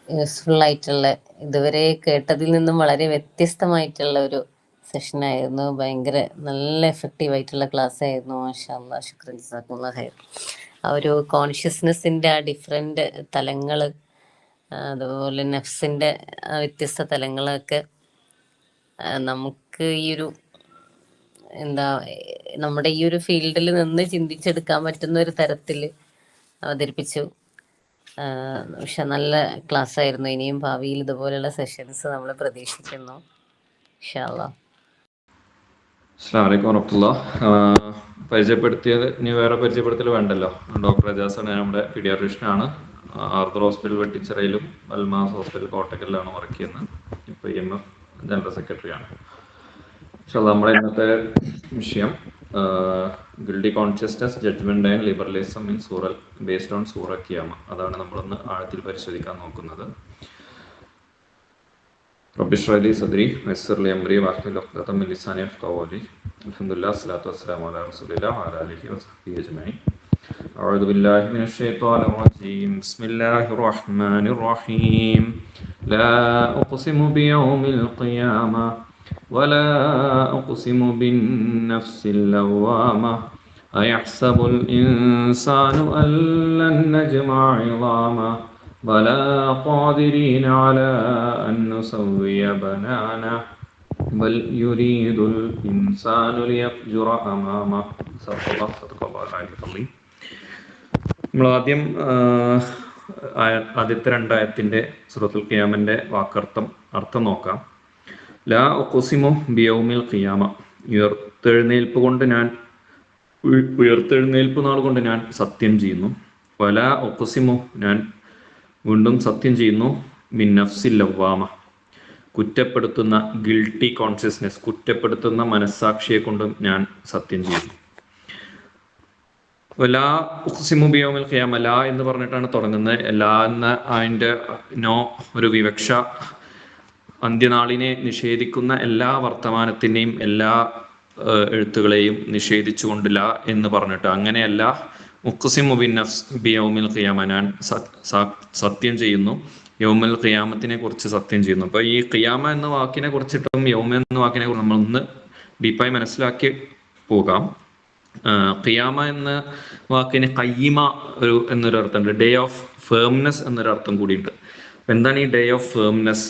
Useful ആയിട്ടുള്ള, ഇതുവരെ കേട്ടതിൽ നിന്നും വളരെ വ്യത്യസ്തമായിട്ടുള്ള ഒരു സെഷനായിരുന്നു. ഭയങ്കര നല്ല എഫക്റ്റീവ് ആയിട്ടുള്ള ക്ലാസ് ആയിരുന്നു. മാഷാ അല്ലാഹ്, ശുക്രൻ ജസാക്കുമുല്ലാഹ് ഖൈർ. ആ ഒരു കോൺഷ്യസ്നെസ്സിൻ്റെ ആ ഡിഫറെൻ്റ് തലങ്ങൾ, അതുപോലെ നഫ്സിൻ്റെ വ്യത്യസ്ത തലങ്ങളൊക്കെ നമുക്ക് ഈ ഒരു എന്താ നമ്മുടെ ഈ ഒരു ഫീൽഡിൽ നിന്ന് ചിന്തിച്ചെടുക്കാൻ പറ്റുന്ന ഒരു തരത്തിൽ അവതരിപ്പിച്ചു. പക്ഷെ നല്ല ക്ലാസ് ആയിരുന്നു. ഇനിയും ഭാവിയിൽ ഇതുപോലുള്ള സെഷൻസ് നമ്മൾ പ്രതീക്ഷിക്കുന്നു ഇൻഷാ അല്ലാഹ്. അസ്സലാമു അലൈക്കും വറഹ്മത്തുള്ളാഹ്. പരിചയപ്പെടുത്തിയത് ഇനി വേറെ പരിചയപ്പെടുത്തൽ വേണ്ടല്ലോ. ഡോക്ടർ അജാസാണ്, നമ്മുടെ പീഡിയാട്രീഷ്യനാണ്. ആർത്തർ ഹോസ്പിറ്റൽ വെട്ടിച്ചിറയിലും അൽമാസ് ഹോസ്പിറ്റൽ കോട്ടക്കലിലാണ് വർക്ക് ചെയ്യുന്നത്. ഇപ്പോൾ EMF ജനറൽ സെക്രട്ടറിയാണ്. പക്ഷേ നമ്മുടെ ഇന്നത്തെ വിഷയം guilty consciousness, judgment and liberalism in സൂറൽ ബേസ്ഡ് ഓൺ സൂറ ഖിയാമ. അതാണ് നമ്മളൊന്ന് ആഴത്തിൽ പരിശോധിക്കാൻ നോക്കുന്നത്. റബ്ബി ഇശ്റഹ് ലി സദ്രി വയസ്സിർ ലി അംരി വഹ്ലുൽ ഉഖ്ദതം മിൻ ലിസാനി യഫ്ഖഹു ഖൗലി. അൽഹംദുലില്ലാഹ് വസ്സലാത്തു വസ്സലാമു അലാ റസൂലില്ലാഹി വഅലാ ആലിഹി വസഹ്ബിഹി അജ്മഈൻ. അഊദു ബില്ലാഹി മിനശ് ശൈത്വാനിർ റജീം. ബിസ്മില്ലാഹിർ റഹ്മാനിർ റഹീം. ലാ ഉഖ്സിമു ബിയൗമിൽ ഖിയാമ വലാ ഉഖ്സിമു ബിൻ നഫ്സിൽ ലവ്വാമ അയഹ്സബുൽ ഇൻസാനു അല്ലൻ നജ്മഅ ഇളാമ ബലാ ഖാദിരീന അലാ അൻ നുസവ്വിയ ബനാന ബൽ യുരീദുൽ ഇൻസാനു ലിയഫ്ജുറ അമാമ. നമ്മൾ ആദ്യം ആദ്യത്തെ രണ്ടായത്തിന്റെ സൂറത്തുൽ ഖിയാമന്റെ അർത്ഥം നോക്കാം. ലാ ഉഖ്സിമു ബിയൗമിൽ ഖിയാമ, ഉയർത്തെഴുന്നേൽപ്പ് നാൾ കൊണ്ട് ഞാൻ സത്യം ചെയ്യുന്നു. വലാ ഉഖ്സിമു, ഞാൻ വീണ്ടും സത്യം ചെയ്യുന്നു. ബിൻ നഫ്സിൽ ലവ്വാമ, കുറ്റപ്പെടുത്തുന്ന ഗിൽട്ടി കോൺഷ്യസ്നെസ്, കുറ്റപ്പെടുത്തുന്ന മനസ്സാക്ഷിയെ കൊണ്ടും ഞാൻ സത്യം ചെയ്യുന്നു. ലാ ഉഖ്സിമു ബിയൗമിൽ ഖിയാമ, ലാ എന്ന് പറഞ്ഞിട്ടാണ് തുടങ്ങുന്നത്. ലാ എന്ന അതിൻ്റെ നോ ഒരു വിവക്ഷ, അന്ത്യനാളിനെ നിഷേധിക്കുന്ന എല്ലാ വർത്തമാനത്തിനെയും എല്ലാ എഴുത്തുകളെയും നിഷേധിച്ചുകൊണ്ട് ലാ എന്ന് പറഞ്ഞിട്ട്, അങ്ങനെയല്ല. ഉഖ്സിമു ബിൻ നഫ്സ് ബിയൗമിൽ ഖിയാമ, ഞാൻ സത്യം ചെയ്യുന്നു, യൗമുൽ ഖിയാമത്തിനെ കുറിച്ച് സത്യം ചെയ്യുന്നു. അപ്പൊ ഈ ഖിയാമ എന്ന വാക്കിനെ കുറിച്ചിട്ടും യൗമ എന്ന വാക്കിനെ കുറിച്ച് നമ്മളൊന്ന് ഡീപ്പായി മനസ്സിലാക്കി പോകാം. ഖിയാമ എന്ന വാക്കിന് ഖയ്യിമ എന്നൊരു അർത്ഥമുണ്ട്. ഡേ ഓഫ് ഫേംനെസ് എന്നൊരു അർത്ഥം കൂടിയുണ്ട്. എന്താണ് ഈ ഡേ ഓഫ് ഫേംനെസ്?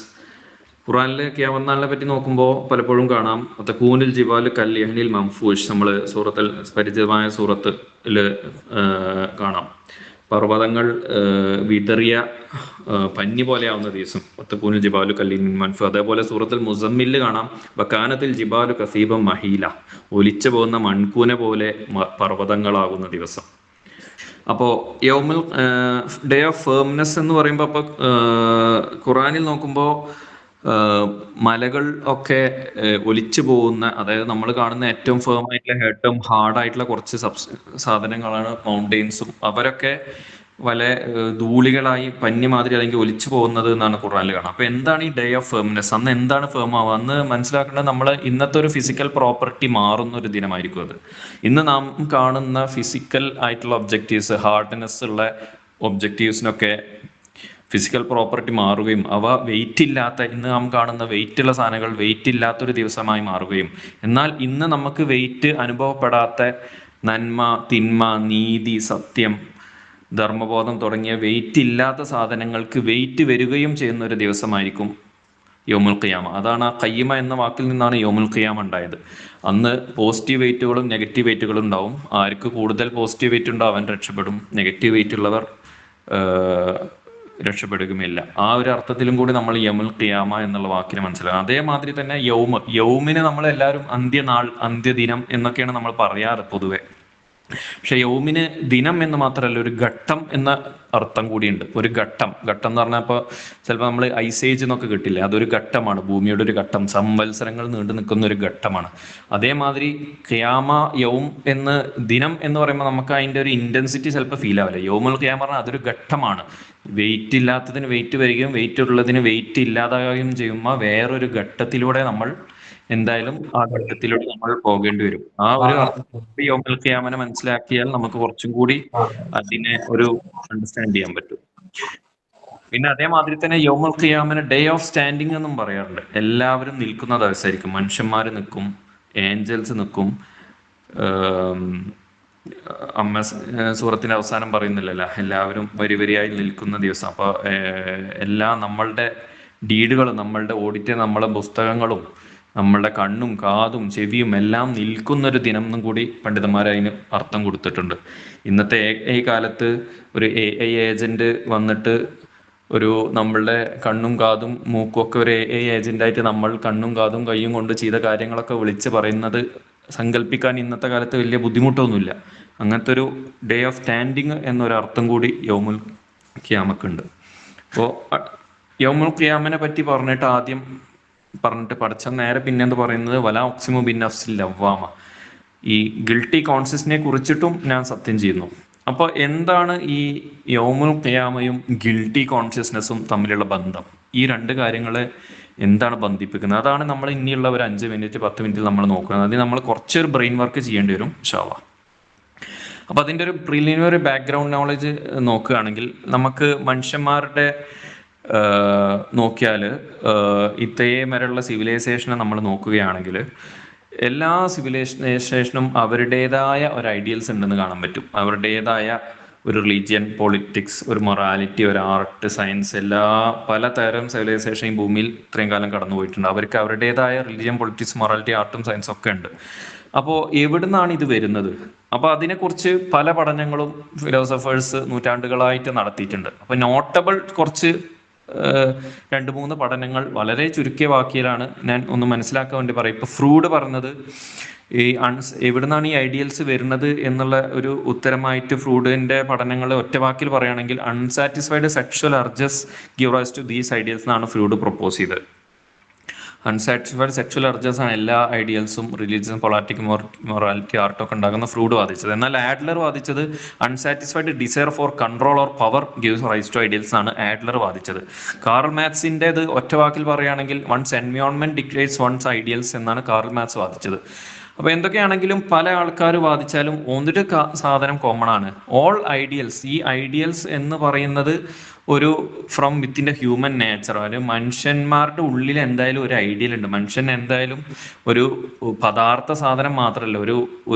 ഖുറാനിലെ ഖിയാമത്ത് പറ്റി നോക്കുമ്പോൾ പലപ്പോഴും കാണാം തകൂനുൽ ജിബാലു കൽയഹ്നിൽ മംഫൂഷ്. നമ്മൾ സൂറത്തിൽ പരിചിതമായ സൂറത്തിൽ കാണാം പർവ്വതങ്ങൾ വിതറിയ പഞ്ഞി പോലെയാവുന്ന ദിവസം. തകൂനുൽ ജിബാലു കൽയഹ്നിൽ മൻഫു. അതേപോലെ സൂറത്തിൽ മുസമ്മിൽ കാണാം വകാനത്തിൽ ജിബാലു കസീബം മഹീല, ഒലിച്ചു പോകുന്ന മൺകൂന പോലെ പർവ്വതങ്ങളാകുന്ന ദിവസം. അപ്പോൾ യൗമുൽ ഡേ ഓഫ് ഫേംനെസ് എന്ന് പറയുമ്പോൾ അപ്പോൾ ഖുറാനിൽ നോക്കുമ്പോൾ മലകൾ ഒക്കെ ഒലിച്ചു പോകുന്ന, അതായത് നമ്മൾ കാണുന്ന ഏറ്റവും ഫേം ആയിട്ടുള്ള ഏറ്റവും ഹാർഡായിട്ടുള്ള കുറച്ച് സാധനങ്ങളാണ് മൗണ്ടെയിൻസും. അവരൊക്കെ വല ധൂളികളായി പഞ്ഞി മാതിരി അല്ലെങ്കിൽ ഒലിച്ചു പോകുന്നത് എന്നാണ് ഖുറാനിൽ കാണാം. അപ്പൊ എന്താണ് ഈ ഡേ ഓഫ് ഫേംനെസ്? അന്ന് എന്താണ് ഫേം ആവുക? അന്ന് മനസ്സിലാക്കേണ്ടത് നമ്മൾ ഇന്നത്തെ ഒരു ഫിസിക്കൽ പ്രോപ്പർട്ടി മാറുന്ന ഒരു ദിനമായിരിക്കും അത്. ഇന്ന് നാം കാണുന്ന ഫിസിക്കൽ ആയിട്ടുള്ള ഒബ്ജക്റ്റീവ്സ്, ഹാർഡ്നെസ് ഉള്ള ഒബ്ജക്റ്റീവ്സിനൊക്കെ ഫിസിക്കൽ പ്രോപ്പർട്ടി മാറുകയും അവ വെയിറ്റ് ഇല്ലാത്ത, ഇന്ന് നാം കാണുന്ന വെയിറ്റ് ഉള്ള സാധനങ്ങൾ വെയിറ്റ് ഇല്ലാത്തൊരു ദിവസമായി മാറുകയും, എന്നാൽ ഇന്ന് നമുക്ക് വെയിറ്റ് അനുഭവപ്പെടാത്ത നന്മ, തിന്മ, നീതി, സത്യം, ധർമ്മബോധം തുടങ്ങിയ വെയിറ്റ് ഇല്ലാത്ത സാധനങ്ങൾക്ക് വെയിറ്റ് വരികയും ചെയ്യുന്ന ഒരു ദിവസമായിരിക്കും യൗമുൽ ഖിയാമ. അതാണ് ആ ഖയ്യിമ എന്ന വാക്കിൽ നിന്നാണ് യൗമുൽ ഖിയാമ ഉണ്ടായത്. അന്ന് പോസിറ്റീവ് വെയിറ്റുകളും നെഗറ്റീവ് വെയിറ്റുകളും ഉണ്ടാവും. ആർക്ക് കൂടുതൽ പോസിറ്റീവ് വെയിറ്റ് ഉണ്ടോ അവൻ രക്ഷപ്പെടും, നെഗറ്റീവ് വെയിറ്റ് ഉള്ളവർ രക്ഷപ്പെടുകയുമില്ല. ആ ഒരു അർത്ഥത്തിലും കൂടി നമ്മൾ യൗമുൽ ഖിയാമ എന്നുള്ള വാക്കിനെ മനസ്സിലാക്കാം. അതേമാതിരി തന്നെ യൗമിനെ നമ്മൾ എല്ലാവരും അന്ത്യനാൾ, അന്ത്യദിനം എന്നൊക്കെയാണ് നമ്മൾ പറയാറ് പൊതുവെ. പക്ഷെ യൗമിന് ദിനം എന്ന് മാത്രമല്ല, ഒരു ഘട്ടം എന്ന അർത്ഥം കൂടിയുണ്ട്. ഒരു ഘട്ടം എന്ന് പറഞ്ഞാൽ ഇപ്പോൾ ചിലപ്പോൾ നമ്മൾ ഐസേജ് എന്നൊക്കെ കിട്ടില്ലേ, അതൊരു ഘട്ടമാണ്, ഭൂമിയുടെ ഒരു ഘട്ടം, സംവത്സരങ്ങൾ നീണ്ടു നിൽക്കുന്ന ഒരു ഘട്ടമാണ്. അതേമാതിരി ഖിയാമ, യൗം എന്ന് ദിനം എന്ന് പറയുമ്പോൾ നമുക്ക് അതിൻ്റെ ഒരു ഇന്റൻസിറ്റി ചിലപ്പോൾ ഫീൽ ആവില്ല. യൗമുൽ ഖിയാമ പറഞ്ഞാൽ അതൊരു ഘട്ടമാണ്. വെയിറ്റ് ഇല്ലാത്തതിന് വെയിറ്റ് വരികയും വെയിറ്റ് ഉള്ളതിന് വെയിറ്റ് ഇല്ലാതാവുകയും ചെയ്യുമ്പോൾ വേറൊരു ഘട്ടത്തിലൂടെ നമ്മൾ എന്തായാലും ആ ഘട്ടത്തിലൂടെ നമ്മൾ പോകേണ്ടി വരും. ആ ഒരു അർത്ഥത്തിൽ യൗമുൽ ഖിയാമനെ മനസ്സിലാക്കിയാൽ നമുക്ക് കുറച്ചും കൂടി അതിനെ ഒരു അണ്ടർസ്റ്റാൻഡ് ചെയ്യാൻ പറ്റും. പിന്നെ അതേമാതിരി തന്നെ യൗമുൽ ഖിയാമനെ ഡേ ഓഫ് സ്റ്റാൻഡിങ് എന്നും പറയാറുണ്ട്. എല്ലാവരും നിൽക്കുന്ന ദിവസമായിരിക്കും. മനുഷ്യന്മാർ നിൽക്കും, ഏഞ്ചൽസ് നിൽക്കും. അമ്മ സൂറത്തിന്റെ അവസാനം പറയുന്നില്ലല്ലോ, എല്ലാവരും വരി വരിയായി നിൽക്കുന്ന ദിവസം. അപ്പൊ എല്ലാ നമ്മളുടെ ഡീഡുകളും, നമ്മളുടെ ഓഡിറ്റ്, നമ്മളെ പുസ്തകങ്ങളും, നമ്മളുടെ കണ്ണും കാതും ചെവിയും എല്ലാം നിൽക്കുന്നൊരു ദിനം എന്നും കൂടി പണ്ഡിതന്മാർ അതിന് അർത്ഥം കൊടുത്തിട്ടുണ്ട്. ഇന്നത്തെ AI കാലത്ത് ഒരു AI ഏജന്റ് വന്നിട്ട് ഒരു നമ്മളുടെ കണ്ണും കാതും മൂക്കും ഒക്കെ ഒരു AI ഏജന്റായിട്ട് നമ്മൾ കണ്ണും കാതും കയ്യും കൊണ്ട് ചെയ്ത കാര്യങ്ങളൊക്കെ വിളിച്ച് പറയുന്നത് സങ്കല്പിക്കാൻ ഇന്നത്തെ കാലത്ത് വലിയ ബുദ്ധിമുട്ടൊന്നുമില്ല. അങ്ങനത്തെ ഒരു ഡേ ഓഫ് സ്റ്റാൻഡിങ് എന്നൊരർത്ഥം കൂടി യൗമുൽ ഖിയാമക്കുണ്ട്. അപ്പോൾ യൗമുൽ ഖിയാമനെ പറ്റി പറഞ്ഞിട്ട് ആദ്യം പറഞ്ഞിട്ട് പഠിച്ച നേരെ പിന്നെന്ത് പറയുന്നത്, വലാ ഉഖ്സിമു ബിൻ നഫ്സിൽ ലവ്വാമ, ഈ ഗിൽട്ടി കോൺഷ്യസിനെ കുറിച്ചിട്ടും ഞാൻ സത്യം ചെയ്യുന്നു. അപ്പോൾ എന്താണ് ഈ യൗമുൽ ഖിയാമയും ഗിൽട്ടി കോൺഷ്യസ്നെസ്സും തമ്മിലുള്ള ബന്ധം? ഈ രണ്ട് കാര്യങ്ങളെ എന്താണ് ബന്ധിപ്പിക്കുന്നത്? അതാണ് നമ്മൾ ഇനിയുള്ള ഒരു 5 മിനിറ്റ് 10 മിനിറ്റ് നമ്മൾ നോക്കുന്നത്. അതിന് നമ്മൾ കുറച്ചൊരു ബ്രെയിൻ വർക്ക് ചെയ്യേണ്ടി വരും ഇൻഷാ അല്ലാഹ്. അപ്പോൾ അതിൻ്റെ ഒരു പ്രിലിമിനറി ബാക്ക്ഗ്രൗണ്ട് നോളജ് നോക്കുകയാണെങ്കിൽ നമുക്ക് മനുഷ്യന്മാരുടെ നോക്കിയാൽ ഇത്രയും വരെയുള്ള സിവിലൈസേഷനെ നമ്മൾ നോക്കുകയാണെങ്കിൽ എല്ലാ സിവിലൈസേഷനും അവരുടേതായ ഒരു ഐഡിയൽസ് ഉണ്ടെന്ന് കാണാൻ പറ്റും. അവരുടേതായ ഒരു റിലീജിയൻ, പൊളിറ്റിക്സ്, ഒരു മൊറാലിറ്റി, ഒരു ആർട്ട്, സയൻസ്, പലതരം സിവിലൈസേഷൻ ഈ ഭൂമിയിൽ ഇത്രയും കാലം കടന്നു പോയിട്ടുണ്ട്. അവർക്ക് അവരുടേതായ റിലീജിയൻ, പൊളിറ്റിക്സ്, മൊറാലിറ്റി, ആർട്ടും സയൻസും ഒക്കെ ഉണ്ട്. അപ്പോൾ എവിടുന്നാണ് ഇത് വരുന്നത്? അപ്പോൾ അതിനെക്കുറിച്ച് പല പഠനങ്ങളും ഫിലോസഫേഴ്സ് നൂറ്റാണ്ടുകളായിട്ട് നടത്തിയിട്ടുണ്ട്. അപ്പോൾ നോട്ടബിൾ കുറച്ച് 2-3 പഠനങ്ങൾ വളരെ ചുരുക്കിയ വാക്കിയിലാണ് ഞാൻ ഒന്ന് മനസ്സിലാക്കാൻ വേണ്ടി പറയും. ഇപ്പോൾ ഫ്രൂഡ് പറഞ്ഞത് ഈ എവിടുന്നാണ് ഈ ഐഡിയൽസ് വരുന്നത് എന്നുള്ള ഒരു ഉത്തരമായിട്ട് ഫ്രൂഡിന്റെ പഠനങ്ങൾ ഒറ്റ വാക്കിൽ പറയുകയാണെങ്കിൽ unsatisfied sexual urges give rise to these ideals എന്നാണ് ഫ്രൂഡ് പ്രൊപ്പോസ് ചെയ്തത്. അൺസാറ്റിസ്ഫൈഡ് സെക്ഷൽ അർജസ് ആണ് എല്ലാ ഐഡിയൽസും, റിലീജിയൻ, പൊളിറ്റിക്, മൊറാലിറ്റി, ആർട്ടൊക്കെ ഉണ്ടാകുന്ന ഫ്രൂഡ് വാദിച്ചത്. എന്നാൽ ആഡ്ലർ വാദിച്ചത് unsatisfied desire for control or power gives rise to ideals ആണ് ആഡ്ലർ വാദിച്ചത്. കാർൽ മാർക്സിന്റെ ഇത് ഒറ്റ വാക്കിൽ പറയുകയാണെങ്കിൽ one's environment dictates one's ideals എന്നാണ് കാർൽ മാർക്സ് വാദിച്ചത്. അപ്പോൾ എന്തൊക്കെയാണെങ്കിലും പല ആൾക്കാർ വാദിച്ചാലും ഒന്നൊരു സാധനം കോമൺ ആണ്. ഓൾ ഐഡിയൽസ്, ഈ ഐഡിയൽസ് എന്ന് പറയുന്നത് ഒരു ഫ്രം വിത്തിൻ്റെ ഹ്യൂമൻ നേച്ചർ, ഒരു മനുഷ്യന്മാരുടെ ഉള്ളിൽ എന്തായാലും ഒരു ഐഡിയൽ ഉണ്ട്. മനുഷ്യൻ എന്തായാലും ഒരു പദാർത്ഥ സാധനം മാത്രമല്ല,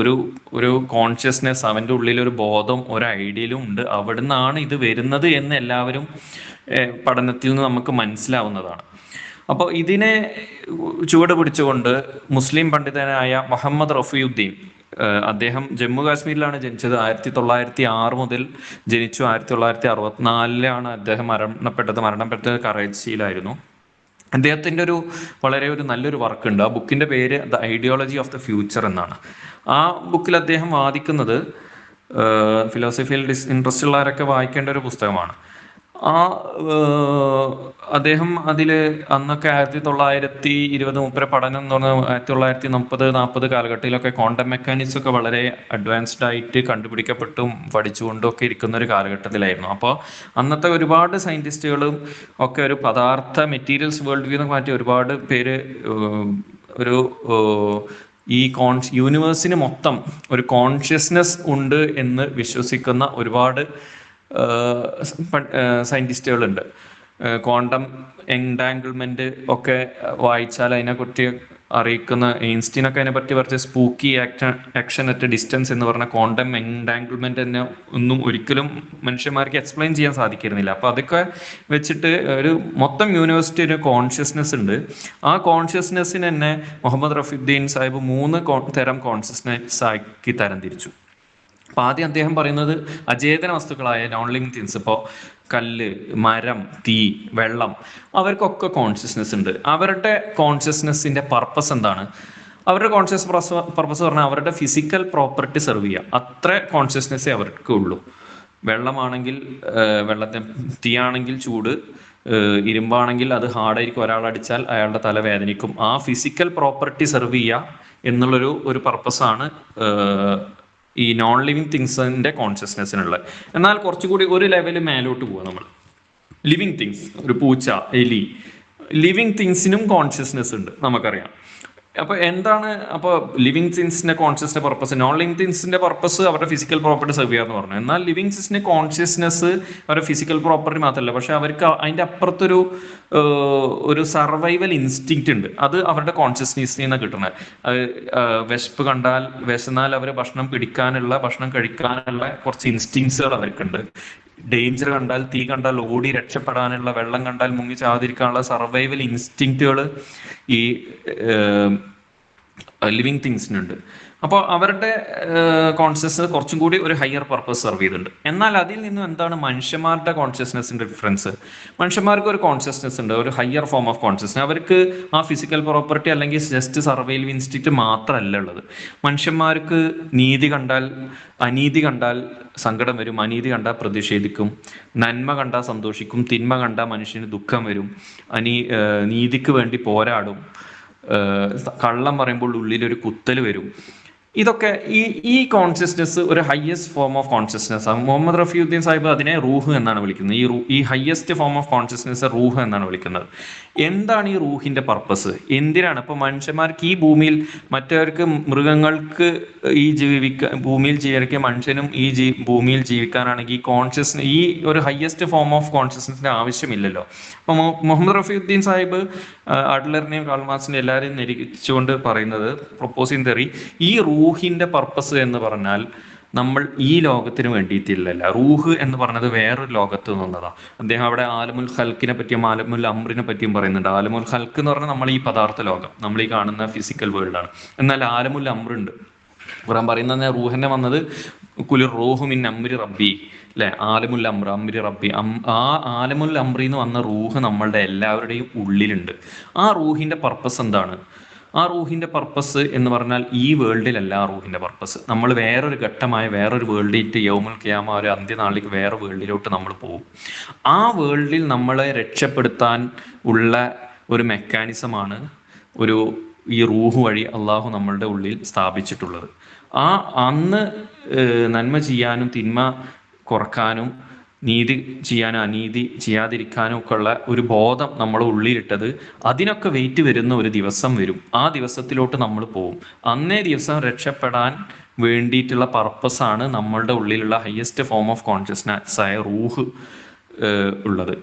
ഒരു കോൺഷ്യസ്നെസ്, അവൻ്റെ ഉള്ളിൽ ഒരു ബോധം, ഒരു ഐഡിയലും ഉണ്ട്. അവിടുന്നാണ് ഇത് വരുന്നത് എന്ന് എല്ലാവരും പഠനത്തിൽ നിന്ന് നമുക്ക് മനസ്സിലാവുന്നതാണ്. അപ്പോൾ ഇതിനെ ചുവട് പിടിച്ചുകൊണ്ട് മുസ്ലിം പണ്ഡിതനായ മുഹമ്മദ് റഫീഉദ്ദീൻ, അദ്ദേഹം ജമ്മു കാശ്മീരിലാണ് ജനിച്ചത്. 1906 മുതൽ ജനിച്ചു. 1964 അദ്ദേഹം മരണപ്പെട്ടത് കറാച്ചിയിലായിരുന്നു. അദ്ദേഹത്തിൻ്റെ വളരെ നല്ലൊരു വർക്ക് ഉണ്ട്. ആ ബുക്കിൻ്റെ പേര് the ideology of the future എന്നാണ്. ആ ബുക്കിൽ അദ്ദേഹം വാദിക്കുന്നത്, ഫിലോസഫിയിൽ ഇൻട്രസ്റ്റ് ഉള്ളവരൊക്കെ വായിക്കേണ്ട ഒരു പുസ്തകമാണ്. അദ്ദേഹം അതിൽ അന്നൊക്കെ 1920 പഠനം എന്ന് പറഞ്ഞാൽ 1930-40 കാലഘട്ടത്തിലൊക്കെ ക്വാണ്ടം മെക്കാനിക്സ് ഒക്കെ വളരെ അഡ്വാൻസ്ഡ് ആയിട്ട് കണ്ടുപിടിക്കപ്പെട്ടും പഠിച്ചുകൊണ്ടും ഒക്കെ ഇരിക്കുന്ന ഒരു കാലഘട്ടത്തിലായിരുന്നു. അപ്പോൾ അന്നത്തെ ഒരുപാട് സയന്റിസ്റ്റുകളും ഒക്കെ ഒരു പദാർത്ഥ മെറ്റീരിയൽസ് വേൾഡ് വ്യൂ എന്നൊക്കെ മാറ്റി ഒരുപാട് പേര് ഈ യൂണിവേഴ്സിന് മൊത്തം ഒരു കോൺഷ്യസ്നെസ് ഉണ്ട് എന്ന് വിശ്വസിക്കുന്ന ഒരുപാട് സയന്റിസ്റ്റുകളുണ്ട്. ക്വാണ്ടം എൻടാങ്കിൾമെന്റ് ഒക്കെ വായിച്ചാൽ അതിനെക്കുറിച്ച് അറിയിക്കുന്ന ഐൻസ്റ്റീനൊക്കെ അതിനെപ്പറ്റി കുറച്ച് സ്പൂക്കി ആക്ഷൻ അറ്റ് ഡിസ്റ്റൻസ് എന്ന് പറഞ്ഞ ക്വാണ്ടം എൻടാങ്കിൾമെന്റ് തന്നെ ഒന്നും ഒരിക്കലും മനുഷ്യന്മാർക്ക് എക്സ്പ്ലെയിൻ ചെയ്യാൻ സാധിക്കുന്നില്ല. അപ്പോൾ അതൊക്കെ വെച്ചിട്ട് ഒരു മൊത്തം യൂണിവേഴ്സിറ്റി ഒരു കോൺഷ്യസ്നെസ് ഉണ്ട്. ആ കോൺഷ്യസ്നെസ്സിന് തന്നെ മുഹമ്മദ് റഫീഉദ്ദീൻ സാഹിബ് 3 തരം കോൺഷ്യസ്നെസ് ആക്കി തരംതിരിച്ചു. അപ്പോൾ ആദ്യം അദ്ദേഹം പറയുന്നത് അചേതന വസ്തുക്കളായ നോൺ ലിവിങ് തിങ്സ്, ഇപ്പോൾ കല്ല്, മരം, തീ, വെള്ളം, അവർക്കൊക്കെ കോൺഷ്യസ്നെസ് ഉണ്ട്. അവരുടെ കോൺഷ്യസ്നെസ്സിന്റെ പർപ്പസ് എന്താണ്? അവരുടെ പർപ്പസ് പറഞ്ഞാൽ അവരുടെ ഫിസിക്കൽ പ്രോപ്പർട്ടി സെർവ് ചെയ്യുക, അത്ര കോൺഷ്യസ്നെസ്സേ അവർക്ക് ഉള്ളൂ. വെള്ളമാണെങ്കിൽ തീയാണെങ്കിൽ ചൂട്, ഇരുമ്പാണെങ്കിൽ അത് ഹാർഡായിരിക്കും, ഒരാളടിച്ചാൽ അയാളുടെ തല വേദനിക്കും. ആ ഫിസിക്കൽ പ്രോപ്പർട്ടി സെർവ് ചെയ്യുക എന്നുള്ളൊരു പർപ്പസാണ് ഈ നോൺ ലിവിങ് തിങ്സിന്റെ കോൺഷ്യസ്നെസ്സിനുള്ളത്. എന്നാൽ കുറച്ചുകൂടി ഒരു ലെവൽ മേലോട്ട് പോവുക നമ്മൾ. ലിവിങ് തിങ്സ്, ഒരു പൂച്ച, എലി, ലിവിങ് തിങ്സിനും കോൺഷ്യസ്നെസ് ഉണ്ട്, നമുക്കറിയാം. അപ്പൊ എന്താണ് അപ്പൊ ലിവിങ് തിങ്സിന്റെ കോൺഷ്യസിന്റെ പർപ്പസ്? നോൺ ലിവിങ് തിങ്സിന്റെ പർപ്പസ് അവരുടെ ഫിസിക്കൽ പ്രോപ്പർട്ടി സെർവ് ചെയ്യാന്ന് പറഞ്ഞു. എന്നാൽ ലിവിങ് തിങ്സിന്റെ കോൺഷ്യസ്നെസ് അവരുടെ ഫിസിക്കൽ പ്രോപ്പർട്ടി മാത്രമല്ല, പക്ഷെ അവർക്ക് അതിന്റെ അപ്പുറത്തൊരു ഒരു സർവൈവൽ ഇൻസ്റ്റിങ്ക്റ്റ് ഉണ്ട്. അത് അവരുടെ കോൺഷ്യസ്നെസ്സിൽ നിന്ന് കിട്ടുന്നത്. വിശപ്പ് കണ്ടാൽ, വിശന്നാൽ അവർ ഭക്ഷണം കഴിക്കാനുള്ള കുറച്ച് ഇൻസ്റ്റിങ്സുകൾ അവർക്കുണ്ട്. ഡേഞ്ചർ കണ്ടാൽ, തീ കണ്ടാൽ ഓടി രക്ഷപ്പെടാനുള്ള, വെള്ളം കണ്ടാൽ മുങ്ങി ചാതിരിക്കാനുള്ള സർവൈവൽ ഇൻസ്റ്റിങ്ക്റ്റുകൾ ഈ ലിവിങ് തിങ്സിനുണ്ട്. അപ്പോൾ അവരുടെ കോൺഷ്യസ്നസ് കുറച്ചും കൂടി ഒരു ഹയർ പർപ്പസ് സെർവ് ചെയ്തിട്ടുണ്ട്. എന്നാൽ അതിൽ നിന്നും എന്താണ് മനുഷ്യന്മാരുടെ കോൺഷ്യസ്നെസ്സിന്റെ ഡിഫറൻസ്? മനുഷ്യന്മാർക്ക് ഒരു കോൺഷ്യസ്നെസ് ഉണ്ട്, ഒരു ഹയർ ഫോം ഓഫ് കോൺഷ്യസ്നസ്. അവർക്ക് ആ ഫിസിക്കൽ പ്രോപ്പർട്ടി അല്ലെങ്കിൽ ജസ്റ്റ് സർവൈവൽ ഇൻസ്റ്റിക്റ്റ് മാത്രമല്ല ഉള്ളത്. മനുഷ്യന്മാർക്ക് അനീതി കണ്ടാൽ സങ്കടം വരും, അനീതി കണ്ടാൽ പ്രതിഷേധിക്കും, നന്മ കണ്ടാൽ സന്തോഷിക്കും, തിന്മ കണ്ടാൽ മനുഷ്യന് ദുഃഖം വരും, നീതിക്ക് വേണ്ടി പോരാടും, കള്ളം പറയുമ്പോൾ ഉള്ളിലൊരു കുത്തൽ വരും. ഇതൊക്കെ ഈ കോൺഷ്യസ്നെസ് ഒരു ഹയസ്റ്റ് ഫോം ഓഫ് കോൺഷ്യസ്നെസ് ആണ്. മുഹമ്മദ് റഫീഉദ്ദീൻ സാഹിബ് അതിനെ റൂഹ് എന്നാണ് വിളിക്കുന്നത്. ഈ ഹയസ്റ്റ് ഫോം ഓഫ് കോൺഷ്യസ്നെസ് റൂഹ് എന്നാണ് വിളിക്കുന്നത്. എന്താണ് ഈ റൂഹിന്റെ പർപ്പസ്? എന്തിനാണ് ഇപ്പൊ മനുഷ്യന്മാർക്ക് ഈ ഭൂമിയിൽ, മറ്റവർക്ക് മൃഗങ്ങൾക്ക് ഭൂമിയിൽ ജീവിക്കാൻ, മനുഷ്യനും ഭൂമിയിൽ ജീവിക്കാനാണെങ്കിൽ ഈ ഒരു ഹയസ്റ്റ് ഫോം ഓഫ് കോൺഷ്യസ്നെസിന്റെ ആവശ്യമില്ലല്ലോ. അപ്പൊ മുഹമ്മദ് റഫീഉദ്ദീൻ സാഹിബ് അഡ്ലറിനെയും കാൾമാർക്സിനെയും എല്ലാവരെയും നിരീക്ഷിച്ചുകൊണ്ട് പറയുന്നത്, പ്രൊപ്പോസിങ് തെറി, ഈ റൂഹിന്റെ പർപ്പസ് എന്ന് പറഞ്ഞാൽ നമ്മൾ ഈ ലോകത്തിന് വേണ്ടിയിട്ടില്ലല്ല. റൂഹ് എന്ന് പറഞ്ഞത് വേറൊരു ലോകത്ത് നിന്നതാണ്. അദ്ദേഹം അവിടെ ആലമുൽ ഖൽക്കിനെ പറ്റിയും ആലമുൽ അംറിനെ പറ്റിയും പറയുന്നുണ്ട്. ആലമുൽ ഖൽക്ക് എന്ന് പറഞ്ഞാൽ നമ്മൾ ഈ പദാർത്ഥ ലോകം, നമ്മൾ ഈ കാണുന്ന ഫിസിക്കൽ വേൾഡാണ്. എന്നാൽ ആലമുൽ അംറുണ്ട്. ഖുർആൻ പറയുന്നത് റൂഹിനെ വന്നത് കുലിർ റൂഹു മിൻ അംരി റബ്ബി, അല്ലെ? ആലമുൽ അംർ, അംരി റബ്ബി. ആ ആലമുൽ അംറി എന്ന് വന്ന റൂഹ് നമ്മളുടെ എല്ലാവരുടെയും ഉള്ളിലുണ്ട്. ആ റൂഹിന്റെ പർപ്പസ് എന്താണ്? ആ റൂഹിന്റെ പർപ്പസ് എന്ന് പറഞ്ഞാൽ ഈ വേൾഡിലല്ല. ആ റൂഹിന്റെ പർപ്പസ് നമ്മൾ വേറൊരു ഘട്ടമായ വേറൊരു വേൾഡിലേക്ക്, യൗമുൽ ഖിയാമ, ഒരു അന്ത്യനാളിലേക്ക് വേറെ വേൾഡിലോട്ട് നമ്മൾ പോകും. ആ വേൾഡിൽ നമ്മളെ രക്ഷപ്പെടുത്താൻ ഉള്ള ഒരു മെക്കാനിസമാണ് ഈ റൂഹ് വഴി അള്ളാഹു നമ്മളുടെ ഉള്ളിൽ സ്ഥാപിച്ചിട്ടുള്ളത്. അന്ന് നന്മ ചെയ്യാനും തിന്മ കുറക്കാനും നീതി ചെയ്യാനും അനീതി ചെയ്യാതിരിക്കാനും ഒക്കെ ഉള്ള ഒരു ബോധം നമ്മൾ ഉള്ളിലിട്ടത്, അതിനൊക്കെ വെയിറ്റ് വരുന്ന ഒരു ദിവസം വരും. ആ ദിവസത്തിലോട്ട് നമ്മൾ പോവും. അന്നേ ദിവസം രക്ഷപ്പെടാൻ വേണ്ടിയിട്ടുള്ള പർപ്പസാണ് നമ്മളുടെ ഉള്ളിലുള്ള ഹയസ്റ്റ് ഫോം ഓഫ് കോൺഷ്യസ്നസ് ആയ റൂഹ് ഉള്ളത്.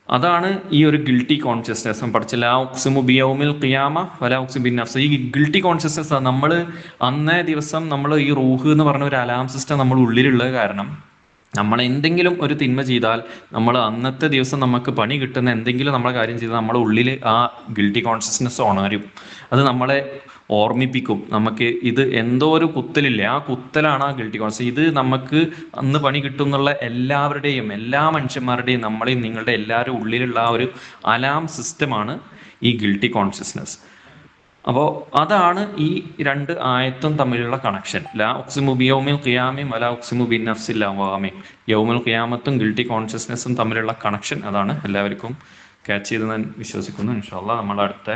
അതാണ് ഈ ഒരു ഗിൽട്ടി കോൺഷ്യസ്നെസ്. പഠിച്ച ലാ ഉഖ്സിമു ബിയൗമിൽ ഖിയാമ വലാ ഉഖ്സിമു ബിൻ നഫ്സ്. ഈ ഗിൽട്ടി കോൺഷ്യസ്നെസ് നമ്മൾ അന്നേ ദിവസം നമ്മൾ ഈ റൂഹ് എന്ന് പറഞ്ഞ ഒരു അലാം സിസ്റ്റം നമ്മൾ ഉള്ളിലുള്ളത് കാരണം നമ്മൾ എന്തെങ്കിലും ഒരു തിന്മ ചെയ്താൽ, നമ്മൾ അന്നത്തെ ദിവസം നമുക്ക് പണി കിട്ടുന്ന എന്തെങ്കിലും നമ്മളെ കാര്യം ചെയ്താൽ നമ്മുടെ ഉള്ളിൽ ആ ഗിൽട്ടി കോൺഷ്യസ്നെസ് ഉണരും. അത് നമ്മളെ ഓർമ്മിപ്പിക്കും, നമുക്ക് ഇത് എന്തോ ഒരു കുത്തലില്ലേ, ആ കുത്തലാണ് ആ ഗിൽട്ടി കോൺഷ്യസ്. ഇത് നമുക്ക് അന്ന് പണി കിട്ടും എന്നുള്ള എല്ലാവരുടെയും, എല്ലാ മനുഷ്യന്മാരുടെയും, നമ്മളെയും നിങ്ങളുടെ എല്ലാവരും ഉള്ളിലുള്ള ആ ഒരു അലാം സിസ്റ്റമാണ് ഈ ഗിൽട്ടി കോൺഷ്യസ്നെസ്. അപ്പോൾ അതാണ് ഈ രണ്ട് ആയത്തും തമ്മിലുള്ള കണക്ഷൻ. ലാ ഉഖ്സിമു ബിയൗമിൽ ഖിയാമിൻ വലാ ഉഖ്സിമു ബിൻ നഫ്സിൽ ലവാമിൻ. യൗമുൽ ഖിയാമത്തും ഗിൽട്ടി കോൺഷ്യസ്നെസ്സും തമ്മിലുള്ള കണക്ഷൻ അതാണ്. എല്ലാവർക്കും ക്യാച്ച് ചെയ്ത് ഞാൻ വിശ്വസിക്കുന്നു. ഇൻഷാ അല്ലാഹ് നമ്മൾ അടുത്ത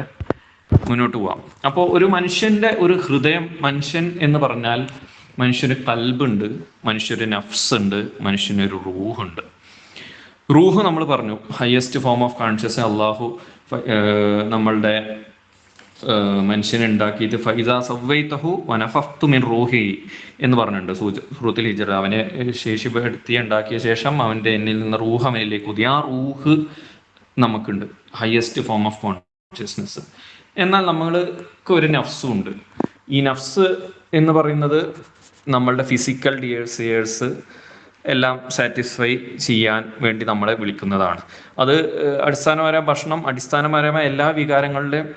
മുന്നോട്ട് പോവാം. അപ്പോൾ ഒരു മനുഷ്യന്റെ ഒരു ഹൃദയം, മനുഷ്യൻ എന്ന് പറഞ്ഞാൽ മനുഷ്യന് കൽബുണ്ട്, മനുഷ്യന് നഫ്സ് ഉണ്ട്, മനുഷ്യനൊരു റൂഹുണ്ട്. റൂഹ് നമ്മൾ പറഞ്ഞു ഹയസ്റ്റ് ഫോം ഓഫ് കോൺഷ്യസ്. അള്ളാഹു നമ്മളുടെ മനുഷ്യനെ ഉണ്ടാക്കിയിട്ട് ഫൈസ സവ്വൈതഹു വനഫഖ്തു മിൻ റൂഹി എന്ന് പറഞ്ഞിട്ടുണ്ട് സൂറത്തുൽ ഹിജ്റ. അവനെ ശേഷിപ്പെടുത്തി ഉണ്ടാക്കിയ ശേഷം അവൻ്റെ എന്നിൽ നിന്ന് റൂഹ് അവനിലേക്ക് ഊതി. ആ റൂഹ് നമുക്കുണ്ട്, ഹയസ്റ്റ് ഫോം ഓഫ് കോൺഷ്യസ്നെസ്. എന്നാൽ നമ്മൾക്ക് ഒരു നഫ്സും ഉണ്ട്. ഈ നഫ്സ് എന്ന് പറയുന്നത് നമ്മളുടെ ഫിസിക്കൽ ഡിസയേഴ്സ് എല്ലാം സാറ്റിസ്ഫൈ ചെയ്യാൻ വേണ്ടി നമ്മളെ വിളിക്കുന്നതാണ്. അത് അടിസ്ഥാനപരമായ ഭക്ഷണം, അടിസ്ഥാനപരമായ എല്ലാ വികാരങ്ങളുടെയും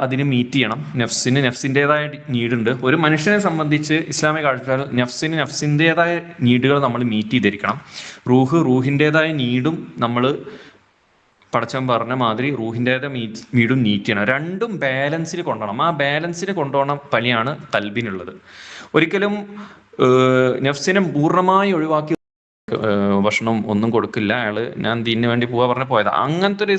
അതിന് മീറ്റ് ചെയ്യണം. നഫ്സിൻ്റെതായ നീഡുണ്ട്. ഒരു മനുഷ്യനെ സംബന്ധിച്ച് ഇസ്ലാമിക കാഴ്ചപ്പാടിൽ നഫ്സിൻ്റെതായ നീഡുകൾ നമ്മൾ മീറ്റ് ചെയ്തിരിക്കണം. റൂഹിൻ്റെതായ നീഡും നമ്മൾ പടച്ചവൻ പറഞ്ഞ മാതിരി റൂഹിൻ്റെതായ നീഡും മീറ്റ് ചെയ്യണം. രണ്ടും ബാലൻസിൽ കൊണ്ടുപോകണം. ആ ബാലൻസിൽ കൊണ്ടുപോകണ പണിയാണ് കൽബിനുള്ളത്. ഒരിക്കലും നഫ്സിനെ പൂർണ്ണമായി ഒഴിവാക്കി ഭക്ഷണം ഒന്നും കൊടുക്കില്ല, ഞാൻ ദീനിന് വേണ്ടി പോയതാ, അങ്ങനത്തെ ഒരു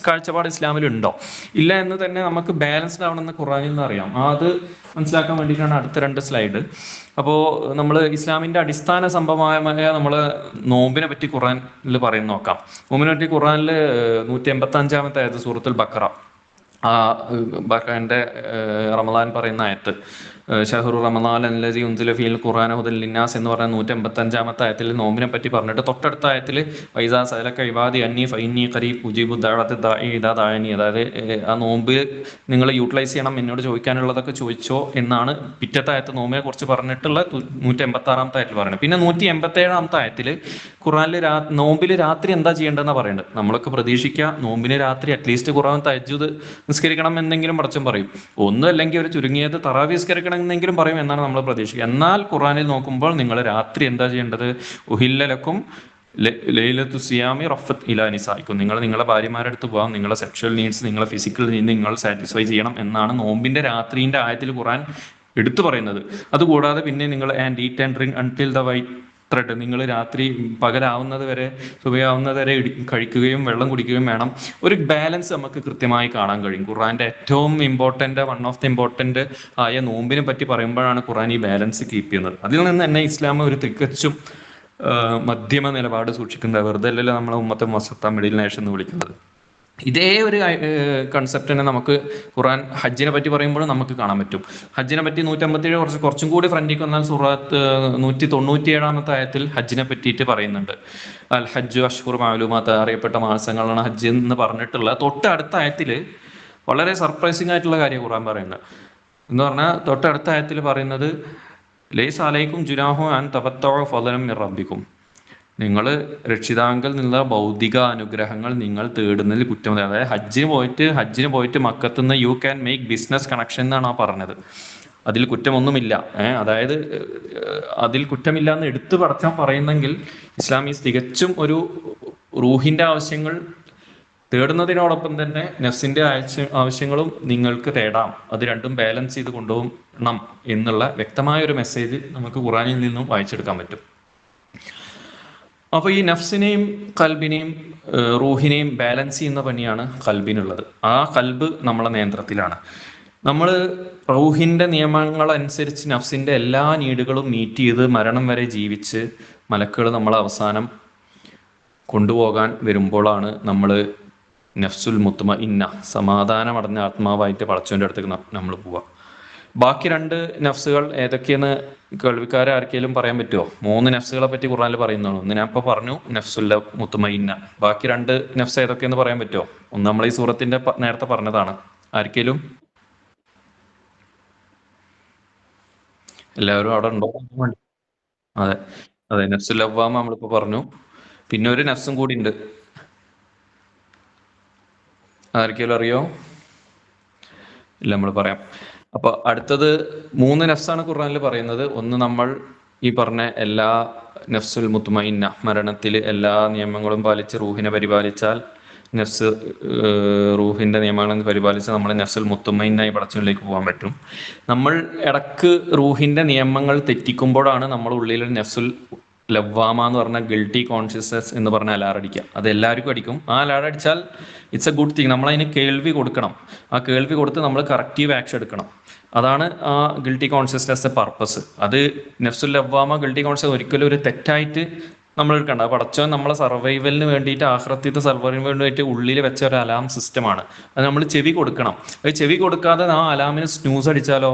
കാഴ്ചപ്പാട് ഇസ്ലാമിൽ ഉണ്ടോ? ഇല്ല എന്ന് തന്നെ നമുക്ക് ബാലൻസ്ഡ് ആവണമെന്ന് ഖുർആനിൽ നിന്ന് അറിയാം. അത് മനസ്സിലാക്കാൻ വേണ്ടിയിട്ടാണ് അടുത്ത 2 സ്ലൈഡ്. അപ്പോൾ നമ്മൾ ഇസ്ലാമിന്റെ അടിസ്ഥാന സംഭവമായ നമ്മൾ നോമ്പിനെ പറ്റി ഖുർആനിൽ പറയുന്ന നോക്കാം. നോമ്പിനെ പറ്റി ഖുർആനിൽ 185-ാമത്തെ ആയത് സൂറത്തുൽ ബഖറ. ആ ബഖറിന്റെ റമദാൻ പറയുന്ന ആയത്ത്, ഷഹ്റു റമദാൻ അല്ലസി ഉൻസില ഫീൽ ഖുർആന ഹുദൻ ലിന്നാസ് എന്ന് പറഞ്ഞ 185-ാമത്തെ ആയത്തിൽ നോമ്പിനെ പറ്റി പറഞ്ഞിട്ട് തൊട്ടടുത്ത ആയത്തിൽ വൈസാ സഅലക ഇബാദി അന്നി ഫഇന്നി ഖരീബ് ഉജീബു ദഅവത ദാഇ ഇദാ ദഅനി, അതായത് ആ നോമ്പ് നിങ്ങൾ യൂട്ടിലൈസ് ചെയ്യണം, എന്നോട് ചോദിക്കാനുള്ളതൊക്കെ ചോദിച്ചോ എന്നാണ് പിറ്റത്തെ ആയത്ത് നോമ്പിനെ കുറിച്ച് പറഞ്ഞിട്ടുള്ള 186-ാമത്തെ ആയത്തിൽ പറയുന്നത്. പിന്നെ 187-ാമത്തെ ആയത്തിൽ ഖുർആനിൽ നോമ്പിൽ രാത്രി എന്താ ചെയ്യേണ്ടതെന്നാണ് പറയുന്നത്. നമ്മളൊക്കെ പ്രതീക്ഷിക്കുക നോമ്പിന് രാത്രി അറ്റ്ലീസ്റ്റ് ഖുർആൻ തഹജ്ജുദ് നിസ്കരിക്കണം എന്നെങ്കിലും പടച്ചോൻ പറയും, ഒന്നും അല്ലെങ്കിൽ ഒരു ചുരുങ്ങിയത് തറാവി നിസ്കരിക്കണം എന്നെങ്കിലും പറയും എന്നാണ് നമ്മൾ പ്രതീക്ഷിക്കുക. എന്നാൽ ഖുർആനിൽ നോക്കുമ്പോൾ നിങ്ങൾ രാത്രി എന്താ ചെയ്യേണ്ടത്? ഉഹില്ലലക്കും ലൈലത്തു സിയാമി റഫത്ത് ഇലാ നിസായിക്കും, നിങ്ങൾ നിങ്ങളുടെ ഭാര്യമാരുടെ അടുത്ത് പോകാം, നിങ്ങളുടെ സെക്ഷൽ നീഡ്സ്, നിങ്ങളുടെ ഫിസിക്കൽ നീഡ് നിങ്ങൾ സാറ്റിസ്ഫൈ ചെയ്യണം എന്നാണ് നോമ്പിന്റെ രാത്രിന്റെ ആയത്തിൽ ഖുർആൻ എടുത്തു പറയുന്നത്. അതുകൂടാതെ പിന്നെ നിങ്ങൾ and eat and drink until the white thread, നിങ്ങൾ രാത്രി പകലാവുന്നത് വരെ സുബയാവുന്നത് വരെ കഴിക്കുകയും വെള്ളം കുടിക്കുകയും വേണം. ഒരു ബാലൻസ് നമുക്ക് കൃത്യമായി കാണാൻ കഴിയും. ഖുർആന്റെ ഏറ്റവും important, one of the important ആയ നോമ്പിനെ പറ്റി പറയുമ്പോഴാണ് ഖുർആൻ ഈ ബാലൻസ് കീപ്പ് ചെയ്യുന്നത്. അതിൽ നിന്ന് തന്നെ ഇസ്ലാം ഒരു തികച്ചും മധ്യമ നിലപാട് സൂക്ഷിക്കുന്നത്. വെറുതെ അല്ലല്ലോ നമ്മളെ ഉമ്മത്തെ മൊസത്ത മിഡിൽ നേഷൻ എന്ന് വിളിക്കുന്നത്. ഇതേ ഒരു കൺസെപ്റ്റിനെ നമുക്ക് ഖുർആൻ ഹജ്ജിനെ പറ്റി പറയുമ്പോൾ നമുക്ക് കാണാൻ പറ്റും. ഹജ്ജിനെ പറ്റി 157 കുറച്ചും കൂടി ഫ്രണ്ടിക്ക് വന്നാൽ സൂറത്ത് 197-ാമത്തെ ആയത്തിൽ ഹജ്ജിനെ പറ്റിയിട്ട് പറയുന്നുണ്ട്. അൽ ഹജ്ജ് അഷ്ഹുർ മഅലൂമാത്ത്, അറിയപ്പെട്ട മാസങ്ങളാണ് ഹജ്ജ് എന്ന് പറഞ്ഞിട്ടുള്ള തൊട്ടടുത്ത ആയത്തിൽ വളരെ സർപ്രൈസിങ് ആയിട്ടുള്ള കാര്യം ഖുർആൻ പറയുന്നത്. എന്ന് പറഞ്ഞാൽ തൊട്ടടുത്ത ആയത്തിൽ പറയുന്നത് ലൈസ അലൈക്കും ജുനാഹു അൻ തബത്തഉ ഫളൻ മിർ റബ്ബിക്കും, നിങ്ങൾ രക്ഷിതാക്കളിൽ നിന്നുള്ള ഭൗതിക അനുഗ്രഹങ്ങൾ നിങ്ങൾ തേടുന്നതിൽ കുറ്റമില്ല. അതായത് ഹജ്ജിന് പോയിട്ട് മക്കത്തുനിന്ന് you can make business connection എന്നാണ് ആ പറഞ്ഞത്. അതിൽ കുറ്റമൊന്നുമില്ല. അതായത് അതിൽ കുറ്റമില്ല എന്ന് എടുത്തു പടച്ചാൻ പറയുന്നെങ്കിൽ ഇസ്ലാമീസ് തികച്ചും ഒരു റൂഹിന്റെ ആവശ്യങ്ങൾ തേടുന്നതിനോടൊപ്പം തന്നെ നഫ്സിന്റെ ആവശ്യങ്ങളും നിങ്ങൾക്ക് തേടാം. അത് രണ്ടും ബാലൻസ് ചെയ്ത് കൊണ്ടുപോകണം എന്നുള്ള വ്യക്തമായ ഒരു മെസ്സേജ് നമുക്ക് ഖുർആനിൽ നിന്നും വായിച്ചെടുക്കാൻ പറ്റും. അപ്പൊ ഈ നഫ്സിനെയും കൽബിനെയും റൂഹിനെയും ബാലൻസ് ചെയ്യുന്ന പണിയാണ് കൽബിനുള്ളത്. ആ കൽബ് നമ്മളെ നിയന്ത്രണത്തിലാണ്. നമ്മൾ റൂഹിന്റെ നിയമങ്ങൾ അനുസരിച്ച് നഫ്സിന്റെ എല്ലാ നീഡുകളും മീറ്റ് ചെയ്ത് മരണം വരെ ജീവിച്ച് മലക്കുകൾ നമ്മളെ അവസാനം കൊണ്ടുപോകാൻ വരുമ്പോഴാണ് നമ്മൾ നഫ്സുൽ മുത്മഇന്ന, സമാധാനമടഞ്ഞ ആത്മാവായിട്ട് പടച്ചവന്റെ അടുത്തേക്ക് നമ്മൾ പോവുക. ബാക്കി 2 നഫ്സുകൾ ഏതൊക്കെയെന്ന് കേൾവിക്കാരെ ആർക്കെങ്കിലും പറയാൻ പറ്റുമോ? 3 നഫ്സുകളെ പറ്റി ഖുർആനിൽ പറയുന്നുള്ളൂ. ഒന്ന് ഞാൻ ഇപ്പൊ പറഞ്ഞു, നഫ്സുൽ മുത്മഇന്ന. ബാക്കി 2 നഫ്സ് ഏതൊക്കെയെന്ന് പറയാൻ പറ്റുമോ? ഒന്ന് നമ്മൾ ഈ സൂറത്തിന്റെ നേരത്തെ പറഞ്ഞതാണ്. ആർക്കെങ്കിലും? എല്ലാവരും അവിടെ ഉണ്ടോ? അതെ അതെ, നഫ്സുൽ ലവ്വാമ നമ്മളിപ്പോ പറഞ്ഞു. പിന്നെ ഒരു നഫ്സും കൂടി ഉണ്ട്, ആർക്കെങ്കിലും അറിയോ? ഇല്ല, നമ്മൾ പറയാം. അപ്പൊ അടുത്തത് 3 നഫ്സാണ് ഖുർആനിൽ പറയുന്നത്. ഒന്ന് നമ്മൾ ഈ പറഞ്ഞ എല്ലാ നഫ്സുൽ മുത്മഇന്ന, മരണത്തിൽ എല്ലാ നിയമങ്ങളും പാലിച്ച് റൂഹിനെ പരിപാലിച്ചാൽ, നഫ്സ് റൂഹിന്റെ നിയമങ്ങൾ പരിപാലിച്ച് നമ്മൾ നഫ്സുൽ മുത്മഇന്നായി പടച്ചവനിലേക്ക് പോകാൻ പറ്റും. നമ്മൾ ഇടക്ക് റൂഹിന്റെ നിയമങ്ങൾ തെറ്റിക്കുമ്പോഴാണ് നമ്മൾ ഉള്ളിൽ നഫ്സുൽ ലവ്വാമ എന്ന് പറഞ്ഞ ഗിൽറ്റി കോൺഷ്യസ്നസ് എന്ന് പറഞ്ഞ അലാറം അടിക്കുക. അത് എല്ലാവർക്കും അടിക്കും. ആ അലാറം അടിച്ചാൽ ഇറ്റ്സ് എ ഗുഡ് തിങ്. നമ്മളതിന് കേൾവി കൊടുക്കണം. ആ കേൾവി കൊടുത്ത് നമ്മൾ കറക്റ്റീവ് ആക്ഷൻ എടുക്കണം. അതാണ് ആ ഗിൽറ്റി കോൺഷ്യസ്നെസ് പർപ്പസ്. അത് നഫ്സുൽ ലവ്വാമ ഗിൽറ്റി കോൺഷ്യസ് ഒരിക്കലും ഒരു തെറ്റായിട്ട് നമ്മൾ എടുക്കണ്ട. പടച്ചവൻ നമ്മളെ സർവൈവലിന് വേണ്ടിയിട്ട്, ആഖിറത്തിന്റെ സർവൈവലിന് വേണ്ടിയിട്ട് ഉള്ളിൽ വെച്ച ഒരു അലാം സിസ്റ്റമാണ്. അത് നമ്മൾ ചെവി കൊടുക്കണം. അത് ചെവി കൊടുക്കാതെ ആ അലാമിന് സ്നൂസ് അടിച്ചാലോ,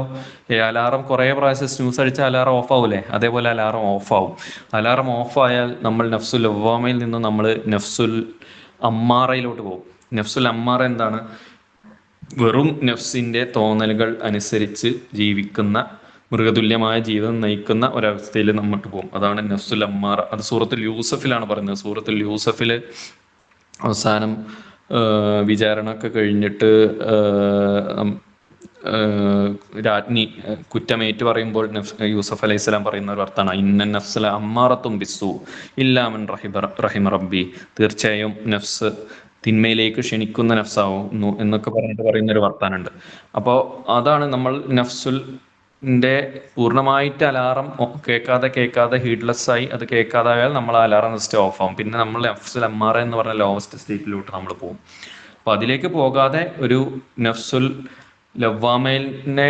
അലാറം കുറേ പ്രാവശ്യം സ്നൂസ് അടിച്ചാൽ അലാറം ഓഫ് ആവൂലേ? അതേപോലെ അലാറം ഓഫ് ആവും. അലാറം ഓഫ് ആയാൽ നമ്മൾ നഫ്സുൽ ലവ്വാമയിൽ നിന്ന് നമ്മൾ നഫ്സുൽ അമ്മാറയിലോട്ട് പോകും. നഫ്സുൽ അമ്മാറ എന്താണ്? വെറും നഫ്സിന്റെ തോന്നലുകൾ അനുസരിച്ച് ജീവിക്കുന്ന, മൃഗതുല്യമായ ജീവിതം നയിക്കുന്ന ഒരവസ്ഥയിൽ നമ്മൾക്ക് പോകും. അതാണ് നഫ്സുൽ അമ്മാറ. അത് സൂറത്തുൽ യൂസഫിലാണ് പറയുന്നത്. സൂറത്തുൽ യൂസഫില് അവസാനം വിചാരണ ഒക്കെ കഴിഞ്ഞിട്ട് രാജ്ഞി കുറ്റമേറ്റ് പറയുമ്പോൾ യൂസഫ് അലൈഹി സ്വലാം പറയുന്ന ഒരു അർത്ഥാണ് ഇന്ന നഫ്സല അമ്മാറത്തും ബിസ്സു ഇല്ലാ മൻ റഹിമ റബ്ബി, തീർച്ചയായും നഫ്സ് തിന്മയിലേക്ക് ക്ഷണിക്കുന്ന നഫ്സാവുന്നു എന്നൊക്കെ പറഞ്ഞിട്ട് പറയുന്ന ഒരു വർത്താനുണ്ട്. അപ്പോൾ അതാണ് നമ്മൾ നഫ്സുലിന്റെ പൂർണ്ണമായിട്ട് അലാറം കേൾക്കാതെ ഹീഡ്ലെസ് ആയി അത് കേൾക്കാതായാൽ നമ്മൾ അലാറം ജസ്റ്റ് ഓഫ് ആവും. പിന്നെ നമ്മൾ നഫ്സുൽ അമ്മാറ എന്ന് പറഞ്ഞ ലോവസ്റ്റ് സ്റ്റേറ്റിലോട്ട് നമ്മൾ പോകും. അപ്പൊ അതിലേക്ക് പോകാതെ ഒരു നഫ്സുൽ ലവ്വാമയിലെ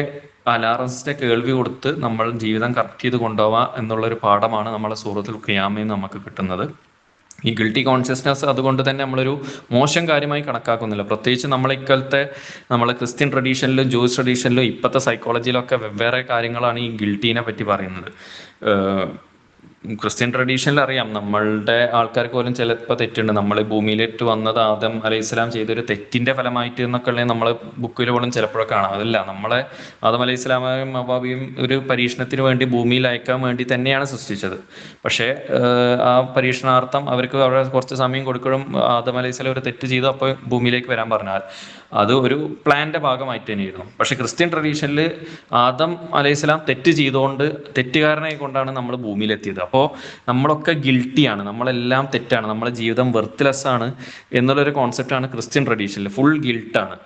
അലാറംസിന്റെ കേൾവി കൊടുത്ത് നമ്മൾ ജീവിതം കറക്റ്റ് ചെയ്ത് കൊണ്ടുപോവുക എന്നുള്ളൊരു പാഠമാണ് നമ്മളെ സൂറത്തുൽ ഖിയാമയിൽ നമുക്ക് കിട്ടുന്നത്. ഈ ഗിൽട്ടി കോൺഷ്യസ്നെസ് അതുകൊണ്ട് തന്നെ നമ്മളൊരു മോശം കാര്യമായി കണക്കാക്കുന്നില്ല. പ്രത്യേകിച്ച് ഇക്കാലത്തെ നമ്മളെ ക്രിസ്ത്യൻ ട്രഡീഷനിലും ജൂസ് ട്രഡീഷനിലും ഇപ്പോഴത്തെ സൈക്കോളജിയിലൊക്കെ വെവ്വേറെ കാര്യങ്ങളാണ് ഈ ഗിൽട്ടീനെ പറ്റി പറയുന്നത്. ക്രിസ്ത്യൻ ട്രഡീഷനിൽ അറിയാം, നമ്മളുടെ ആൾക്കാർക്ക് പോലും ചിലപ്പോൾ തെറ്റുണ്ട്. നമ്മൾ ഭൂമിയിലിട്ട് വന്നത് ആദം അലൈഹിസ്സലാം ചെയ്തൊരു തെറ്റിൻ്റെ ഫലമായിട്ട് എന്നൊക്കെ ഉള്ളത് നമ്മൾ ബുക്കിൽ പോലും ചിലപ്പോഴൊക്കെ കാണാം. അതല്ല, നമ്മളെ ആദം അലൈഹിസ്സലാമയും ഹവ്വാവയും ഒരു പരീക്ഷണത്തിന് വേണ്ടി ഭൂമിയിൽ അയക്കാൻ വേണ്ടി തന്നെയാണ് സൃഷ്ടിച്ചത്. പക്ഷേ ആ പരീക്ഷണാർത്ഥം അവർക്ക് അവിടെ കുറച്ച് സമയം കൊടുക്കണം. ആദം അലൈഹിസ്സലാം ഒരു തെറ്റ് ചെയ്തു, അപ്പോൾ ഭൂമിയിലേക്ക് വരാൻ പറഞ്ഞാൽ അത് ഒരു പ്ലാന്റെ ഭാഗമായിട്ട് തന്നെയായിരുന്നു. പക്ഷെ ക്രിസ്ത്യൻ ട്രഡീഷനിൽ ആദം അലൈഹിസ്സലാം തെറ്റ് ചെയ്തുകൊണ്ട് തെറ്റുകാരനെ കൊണ്ടാണ് നമ്മൾ ഭൂമിയിലെത്തിയത്. അപ്പോൾ നമ്മളൊക്കെ ഗിൽട്ടിയാണ്, നമ്മളെല്ലാം തെറ്റാണ്, നമ്മളെ ജീവിതം വെർത്ത്ലെസ് ആണ് എന്നുള്ളൊരു കോൺസെപ്റ്റാണ് ക്രിസ്ത്യൻ ട്രഡീഷനിൽ. ഫുൾ ഗിൽട്ടാണ്.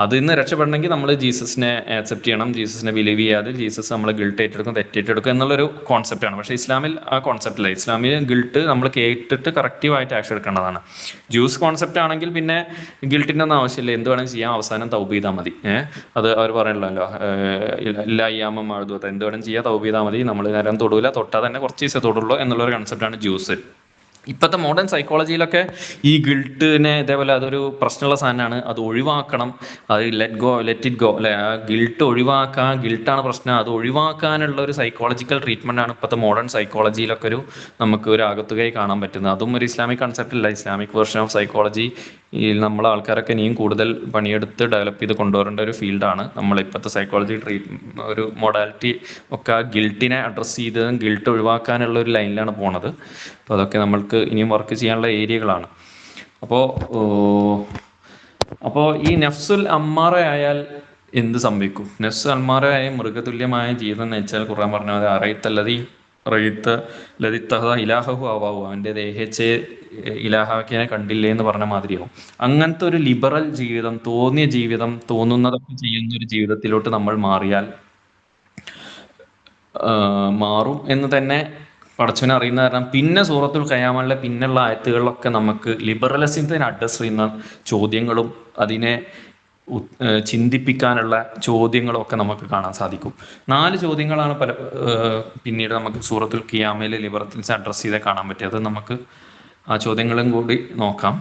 അതിൽ നിന്ന് രക്ഷപ്പെടണമെങ്കിൽ നമ്മൾ ജീസസിനെ ആക്സെപ്റ്റ് ചെയ്യണം, ജീസസിനെ ബിലീവ് ചെയ്യാതെ ജീസസ് നമ്മളെ ഗിൽട്ട് ഏറ്റെടുക്കും, തെറ്റേറ്റെടുക്കും എന്നുള്ളൊരു കോൺസെപ്റ്റാണ്. പക്ഷേ ഇസ്ലാമിൽ ആ കോൺസെപ്റ്റില്ല. ഇസ്ലാമിൽ ഗിൽട്ട് നമ്മൾ കേട്ടിട്ട് കറക്റ്റീവായിട്ട് ആക്ഷൻ എടുക്കേണ്ടതാണ്. ജ്യൂസ് കോൺസെപ്റ്റ് ആണെങ്കിൽ പിന്നെ ഗിൽട്ടിൻ്റെ ഒന്നും ആവശ്യമില്ല, എന്ത് വേണമെങ്കിൽ ചെയ്യാം, അവസാനം തൗബ് ചെയ്താൽ മതി. അത് അവർ പറയണല്ലോ, എല്ലാ അയ്യാമം മഅദൂദ, എന്ത് വേണം ചെയ്യാം, തൗബ് ചെയ്താൽ മതി, നമ്മൾ നേരം തൊടൂല, തൊട്ടാൽ തന്നെ കുറച്ച് ദിവസം തൊടുള്ളൂ എന്നുള്ളൊരു കൺസെപ്റ്റാണ് ജ്യൂസ്. ഇപ്പോഴത്തെ മോഡേൺ സൈക്കോളജിയിലൊക്കെ ഈ ഗിൽട്ടിനെ ഇതേപോലെ അതൊരു പ്രശ്നമുള്ള സാധനമാണ്, അത് ഒഴിവാക്കണം, അത് ലെറ്റ് ഇറ്റ് ഗോ അല്ലെ, ആ ഗിൽട്ട് ഒഴിവാക്കാൻ, ഗിൽട്ടാണ് പ്രശ്നം, അത് ഒഴിവാക്കാനുള്ള ഒരു സൈക്കോളജിക്കൽ ട്രീറ്റ്മെൻ്റ് ആണ് ഇപ്പോഴത്തെ മോഡേൺ സൈക്കോളജിയിലൊക്കെ നമുക്ക് ഒരു ആകത്തുകയായി കാണാൻ പറ്റുന്നത്. അതും ഒരു ഇസ്ലാമിക് കൺസെപ്റ്റ് അല്ല, ഇസ്ലാമിക് വേർഷൻ ഓഫ് സൈക്കോളജി. ഈ നമ്മളെ ആൾക്കാരൊക്കെ ഇനിയും കൂടുതൽ പണിയെടുത്ത് ഡെവലപ്പ് ചെയ്ത് കൊണ്ടുവരേണ്ട ഒരു ഫീൽഡാണ് നമ്മളിപ്പോഴത്തെ സൈക്കോളജി ഒരു മൊഡാലിറ്റി ഒക്കെ ആ ഗിൽട്ടിനെ അഡ്രസ്സ് ചെയ്ത് ഗിൽട്ട് ഒഴിവാക്കാനുള്ള ഒരു ലൈനിലാണ് പോണത്. അപ്പോൾ അതൊക്കെ നമ്മൾക്ക് ഇനിയും വർക്ക് ചെയ്യാനുള്ള ഏരിയകളാണ്. അപ്പോൾ ഈ നഫ്സുൽ അമ്മാറ ആയാൽ എന്ത് സംഭവിക്കും? നഫ്സ് അമ്മാറയായ മൃഗതുല്യമായ ജീവിതം എന്ന് വെച്ചാൽ ഖുർആൻ പറഞ്ഞത് ഇലാഹു ആവാവു, അവൻ്റെ ദേഹത്തെ ഇലാഹാക്കിനെ കണ്ടില്ലേ എന്ന് പറഞ്ഞ മാതിരിയാവും. അങ്ങനത്തെ ഒരു ലിബറൽ ജീവിതം, തോന്നിയ ജീവിതം, തോന്നുന്നതൊക്കെ ചെയ്യുന്ന ഒരു ജീവിതത്തിലോട്ട് നമ്മൾ മാറും എന്ന് തന്നെ പടച്ചവനെ അറിയുന്ന കാരണം പിന്നെ സൂറത്തുൽ ഖിയാമയിലെ പിന്നുള്ള ആയത്തുകളിലൊക്കെ നമുക്ക് ലിബറലിസത്തിന് അഡ്രസ് ചെയ്യുന്ന ചോദ്യങ്ങളും അതിനെ ചിന്തിപ്പിക്കാനുള്ള ചോദ്യങ്ങളും ഒക്കെ നമുക്ക് കാണാൻ സാധിക്കും. 4 ചോദ്യങ്ങളാണ് പിന്നീട് നമുക്ക് സൂറത്തുൽ ഖിയാമയിൽ ലിബറലിസം അഡ്രസ് ചെയ്ത് കാണാൻ പറ്റിയത്. അത് നമുക്ക് ആ ചോദ്യങ്ങളും കൂടി നോക്കാം.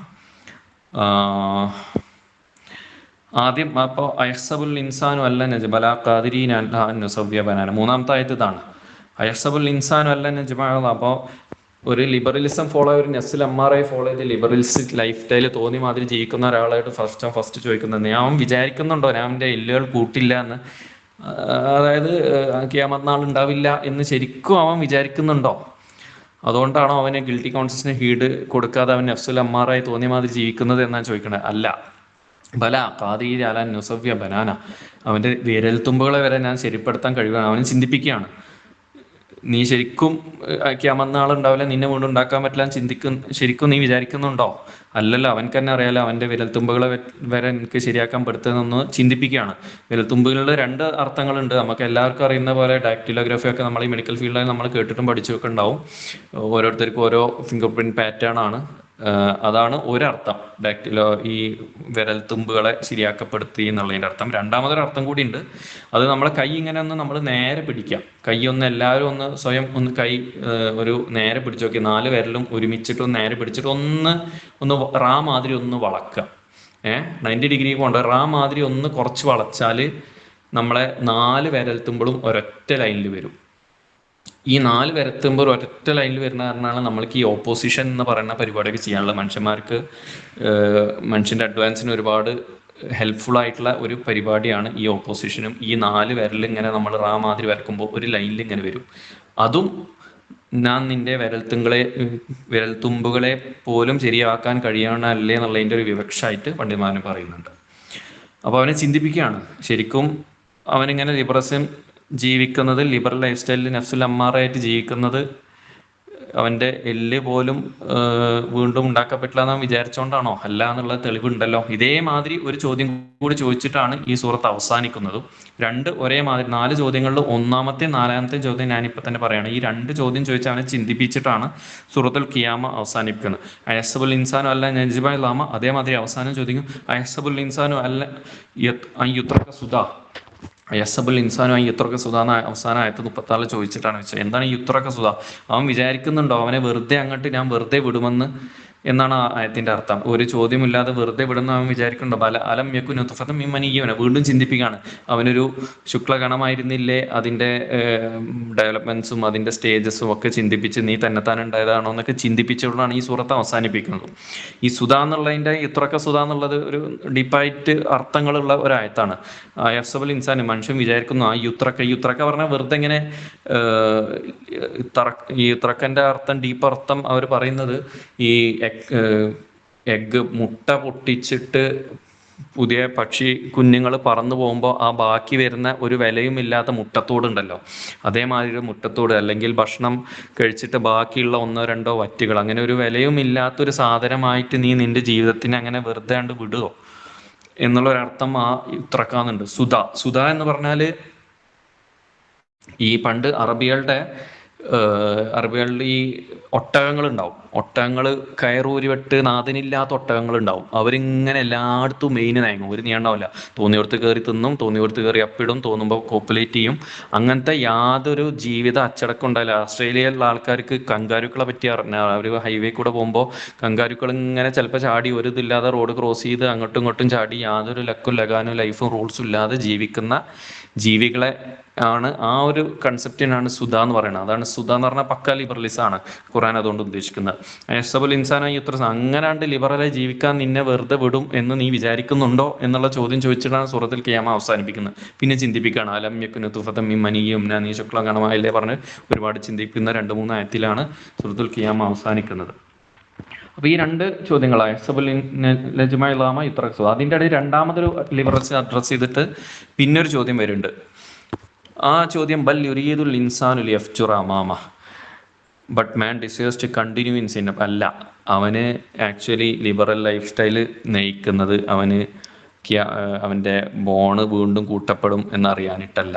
ആദ്യം അപ്പോൾ അയഹ്സബുൽ ഇൻസാനു അല്ല നജ്ബല ഖാദിരീന അൻ നുസവ്വിയ ബനാന. മൂന്നാമത്തെ ആയത്ത് ഇതാണ്, അയഹ്സബുൽ ഇൻസാനു അല്ല നജ്ബല. അപ്പോൾ ഒരു ലിബറലിസം ഫോളോ, ഒരു നഫ്സുൽ അമ്മാറയെ ഫോളോ ചെയ്ത് ലിബറലിസ്റ്റ് ലൈഫ് സ്റ്റൈൽ തോന്നി മാതിരി ജീവിക്കുന്ന ഒരാളായിട്ട് ഫസ്റ്റ് ചോദിക്കുന്നത്, അവൻ വിചാരിക്കുന്നുണ്ടോ ഞാൻ എൻ്റെ എല്ലുകൾ കൂട്ടില്ല എന്ന്? അതായത് ഖിയാമത്ത് നാൾ ഉണ്ടാവില്ല എന്ന് ശരിക്കും അവൻ വിചാരിക്കുന്നുണ്ടോ? അതുകൊണ്ടാണോ അവന് ഗിൽട്ടി കോൺഷ്യസ്നെ ഹീഡ് കൊടുക്കാതെ അവൻ നഫ്സുൽ അമ്മാറായി തോന്നിയ മാതിരി ജീവിക്കുന്നത് എന്നാണ് ചോദിക്കണത്. അല്ല, ബല ഖാദീര അല നുസവ്വിയ ബനാന, അവൻ്റെ വിരൽത്തുമ്പുകളെ വരെ ഞാൻ ശരിപ്പെടുത്താൻ കഴിയുകയാണ്. അവന് ചിന്തിപ്പിക്കുകയാണ്, നീ ശരിക്കും ഖിയാമത്ത് നാൾ ഉണ്ടാവില്ല, നിന്നെ വീണ്ടും ഉണ്ടാക്കാൻ പറ്റില്ല ശരിക്കും നീ വിചാരിക്കുന്നുണ്ടോ? അല്ലല്ലോ, അവൻക്ക് തന്നെ അറിയാലോ അവൻ്റെ വിരൽത്തുമ്പുകളെ വരെ എനിക്ക് ശരിയാക്കാൻ പെടുത്തുന്നൊന്ന് ചിന്തിപ്പിക്കുകയാണ്. വിരൽത്തുമ്പുകളുടെ 2 അർത്ഥങ്ങളുണ്ട്. നമുക്ക് എല്ലാവർക്കും അറിയുന്ന പോലെ ഡാക്ടിലോഗ്രാഫി ഒക്കെ നമ്മൾ ഈ മെഡിക്കൽ ഫീൽഡിൽ നമ്മൾ കേട്ടിട്ടും പഠിച്ചൊക്കെ ഉണ്ടാവും. ഓരോരുത്തർക്കും ഓരോ ഫിംഗർ പ്രിന്റ് പാറ്റേൺ ആണ്. അതാണ് ഒരർത്ഥം, ഈ വിരൽത്തുമ്പുകളെ ശരിയാക്കപ്പെടുത്തി എന്നുള്ളതിൻ്റെ അർത്ഥം. രണ്ടാമതൊരു അർത്ഥം കൂടി ഉണ്ട്, അത് നമ്മളെ കൈ ഇങ്ങനെ ഒന്ന് നമ്മൾ നേരെ പിടിക്കാം. കൈ ഒന്ന് എല്ലാവരും ഒന്ന് സ്വയം ഒന്ന് കൈ ഒരു നേരെ പിടിച്ചു നോക്കി, 4 വിരലും ഒരുമിച്ചിട്ട് ഒന്ന് നേരെ പിടിച്ചിട്ട് ഒന്ന് റാ മാതിരി ഒന്ന് വളക്കുക. 90 ഡിഗ്രി കൊണ്ട് റാ മാതിരി ഒന്ന് കുറച്ച് വളച്ചാൽ നമ്മളെ 4 വിരൽത്തുമ്പോഴും ഒരൊറ്റ ലൈനിൽ വരും. ഈ 4 വിരത്തുമ്പോൾ ഒരൊറ്റ ലൈനിൽ വരുന്ന കാരണമാണ് നമ്മൾക്ക് ഈ ഓപ്പോസിഷൻ എന്ന് പറയുന്ന പരിപാടിയൊക്കെ ചെയ്യാനുള്ള മനുഷ്യൻ്റെ അഡ്വാൻസിന് ഒരുപാട് ഹെൽപ്ഫുൾ ആയിട്ടുള്ള ഒരു പരിപാടിയാണ് ഈ ഓപ്പോസിഷനും. ഈ 4 വിരൽ ഇങ്ങനെ നമ്മൾ റാ മാതിരി വരക്കുമ്പോൾ ഒരു ലൈനിൽ ഇങ്ങനെ വരും. അതും ഞാൻ നിന്റെ വിരൽത്തുമ്പുകളെ പോലും ശരിയാക്കാൻ കഴിയണമല്ലേ എന്നുള്ളതിൻ്റെ ഒരു വിവക്ഷമായിട്ട് പണ്ഡിതന്മാർ പറയുന്നുണ്ട്. അപ്പോൾ അവനെ ചിന്തിപ്പിക്കുകയാണ്, ശരിക്കും അവനിങ്ങനെ ലിബറലിസം ജീവിക്കുന്നത്, ലിബറൽ ലൈഫ് സ്റ്റൈലിൽ നഫ്സുൽ അമ്മാറായിട്ട് ജീവിക്കുന്നത് അവൻ്റെ എല്ല് പോലും വീണ്ടും ഉണ്ടാക്കപ്പെട്ടില്ല എന്ന് വിചാരിച്ചുകൊണ്ടാണോ? അല്ല എന്നുള്ള തെളിവുണ്ടല്ലോ. ഇതേമാതിരി ഒരു ചോദ്യം കൂടി ചോദിച്ചിട്ടാണ് ഈ സൂറത്ത് അവസാനിക്കുന്നതും. 2 ഒരേ മാതിരി 4 ചോദ്യങ്ങളിൽ 1-ാമത്തെ 4-ാമത്തെ ചോദ്യം ഞാനിപ്പോൾ തന്നെ പറയുകയാണ്. ഈ 2 ചോദ്യം ചോദിച്ച് അവനെ ചിന്തിപ്പിച്ചിട്ടാണ് സൂറത്തുൽ ഖിയാമ അവസാനിപ്പിക്കുന്നത്. അയഹ്സബുൽ ഇൻസാനു അല്ല നജ്ബ ലാമ, അതേമാതിരി അവസാനം ചോദിക്കും അയഹ്സബുൽ ഇൻസാനു അല്ല യുത്രക സുദാ. യസബുൽ ഇൻസാനു യുത്രക സുധ എന്ന അവസാന ആയത്ത് 34 ചോദിച്ചിട്ടാണ് വെച്ചത്. എന്താണ് യുത്രക സുധ? അവൻ വിചാരിക്കുന്നുണ്ടോ അവനെ വെറുതെ അങ്ങോട്ട് ഞാൻ വെറുതെ വിടുമെന്ന്? എന്നാണ് ആ ആയത്തിന്റെ അർത്ഥം. ഒരു ചോദ്യമില്ലാതെ വെറുതെ വിടുന്ന അവൻ വിചാരിക്കുന്നുണ്ടോ അലം യക്കു നുത്ഫതൻ മിൻ മനിയ്യൻ, വീണ്ടും ചിന്തിപ്പിക്കുകയാണ്. അവനൊരു ശുക്ലഗണമായിരുന്നില്ലേ, അതിന്റെ ഡെവലപ്മെന്റ്സും അതിന്റെ സ്റ്റേജസും ഒക്കെ ചിന്തിപ്പിച്ച് നീ തന്നെത്താൻ ഉണ്ടായതാണോ എന്നൊക്കെ ചിന്തിപ്പിച്ചുകൊണ്ടാണ് ഈ സൂറത്ത് അവസാനിപ്പിക്കുന്നത്. ഈ സുധ എന്നുള്ളതിന്റെ ഇത്രക്ക സുധ എന്നുള്ളത് ഒരു ഡീപ്പായിട്ട് അർത്ഥങ്ങളുള്ള ഒരായത്താണ്. യഹ്സബുൽ ഇൻസാൻ, മനുഷ്യൻ വിചാരിക്കുന്നു ആ യുത്രക്ക പറഞ്ഞാൽ വെറുതെ ഇങ്ങനെ ഈ യുത്രക്കന്റെ അർത്ഥം, ഡീപ്പ് അർത്ഥം അവർ പറയുന്നത് ഈ എഗ്ഗ് മുട്ട പൊട്ടിച്ചിട്ട് പുതിയ പക്ഷി കുഞ്ഞുങ്ങൾ പറന്നു പോകുമ്പോൾ ആ ബാക്കി വരുന്ന ഒരു വിലയുമില്ലാത്ത മുട്ടത്തോടുണ്ടല്ലോ, അതേമാതിരി ഒരു മുട്ടത്തോട്, അല്ലെങ്കിൽ ഭക്ഷണം കഴിച്ചിട്ട് ബാക്കിയുള്ള 1-2 വറ്റുകൾ, അങ്ങനെ ഒരു വിലയുമില്ലാത്തൊരു സാധനമായിട്ട് നീ നിന്റെ ജീവിതത്തിനെ അങ്ങനെ വെറുതെ കണ്ട് വിടുകയോ എന്നുള്ളൊരർത്ഥം ആ ഇത്രക്കാന്നുണ്ട്. സുധ എന്ന് പറഞ്ഞാൽ ഈ പണ്ട് അറബികളുടെ ഈ ഒട്ടകങ്ങൾ ഉണ്ടാവും. ഒട്ടകങ്ങൾ കയറൂരിവെട്ട് നാഥനില്ലാത്ത ഒട്ടകങ്ങൾ ഉണ്ടാവും. അവരിങ്ങനെ എല്ലായിടത്തും മെയിന് നയങ്ങും, ഒരു നീണ്ടാവില്ല. തോന്നിയോടത്ത് കയറി തിന്നും, തോന്നിയോടത്ത് കയറി അപ്പിടും, തോന്നുമ്പോൾ കോപ്പുലേറ്റ് ചെയ്യും. അങ്ങനത്തെ യാതൊരു ജീവിത അച്ചടക്കം ഉണ്ടായില്ല. ഓസ്ട്രേലിയയിലുള്ള ആൾക്കാർക്ക് കങ്കാരുക്കളെ പറ്റി അറിഞ്ഞാൽ, അവർ ഹൈവേ കൂടെ പോകുമ്പോൾ കങ്കാരുക്കൾ ഇങ്ങനെ ചിലപ്പോൾ ചാടി, ഒരു ഇതില്ലാതെ റോഡ് ക്രോസ് ചെയ്ത് അങ്ങോട്ടും ഇങ്ങോട്ടും ചാടി, യാതൊരു ലക്കും ലഗാനും ലൈഫും റൂൾസും ഇല്ലാതെ ജീവിക്കുന്ന ജീവികളെ ആണ് ആ ഒരു കൺസെപ്റ്റിനാണ് സുധ എന്ന് പറയുന്നത്. അതാണ് സുധ എന്ന് പറഞ്ഞാൽ പക്ക ലിബറലിസം ആണ് ഖുർആൻ അതുകൊണ്ട് ഉദ്ദേശിക്കുന്നത്. യഹ്സബുൽ ഇൻസാന ഇത്ര അങ്ങനാണ്ട് ലിബറലായി ജീവിക്കാൻ നിന്നെ വെറുതെ വിടും എന്ന് നീ വിചാരിക്കുന്നുണ്ടോ എന്നുള്ള ചോദ്യം ചോദിച്ചിട്ടാണ് സൂറത്തുൽ ഖിയാമ അവസാനിപ്പിക്കുന്നത്. പിന്നെ ചിന്തിപ്പിക്കുകയാണ്, അലം യകുൻ നുത്ഫതൻ മിൻ മനിയ്യിൻ നീ ശുക്ലഗണമായില്ലേ പറഞ്ഞ് ഒരുപാട് ചിന്തിപ്പിക്കുന്ന 2-3 ആയത്തിലാണ് സൂറത്തുൽ ഖിയാമ അവസാനിക്കുന്നത്. അപ്പൊ ഈ 2 ചോദ്യങ്ങളായ അതിന്റെ ഇടയിൽ രണ്ടാമതൊരു ലിബറൽസ് അഡ്രസ് ചെയ്തിട്ട് പിന്നൊരു ചോദ്യം വരുന്നുണ്ട്. ആ ചോദ്യം ബൽ യുരീദുൽ ഇൻസാനു ലിയഫ്ജുറ അമാമ but man desires to continue in sin. അല്ല, അവന് ആക്ച്വലി ലിബറൽ ലൈഫ് സ്റ്റൈല് നയിക്കുന്നത് അവൻ്റെ ബോണ് വീണ്ടും കൂട്ടപ്പെടും എന്നറിയാനിട്ടല്ല,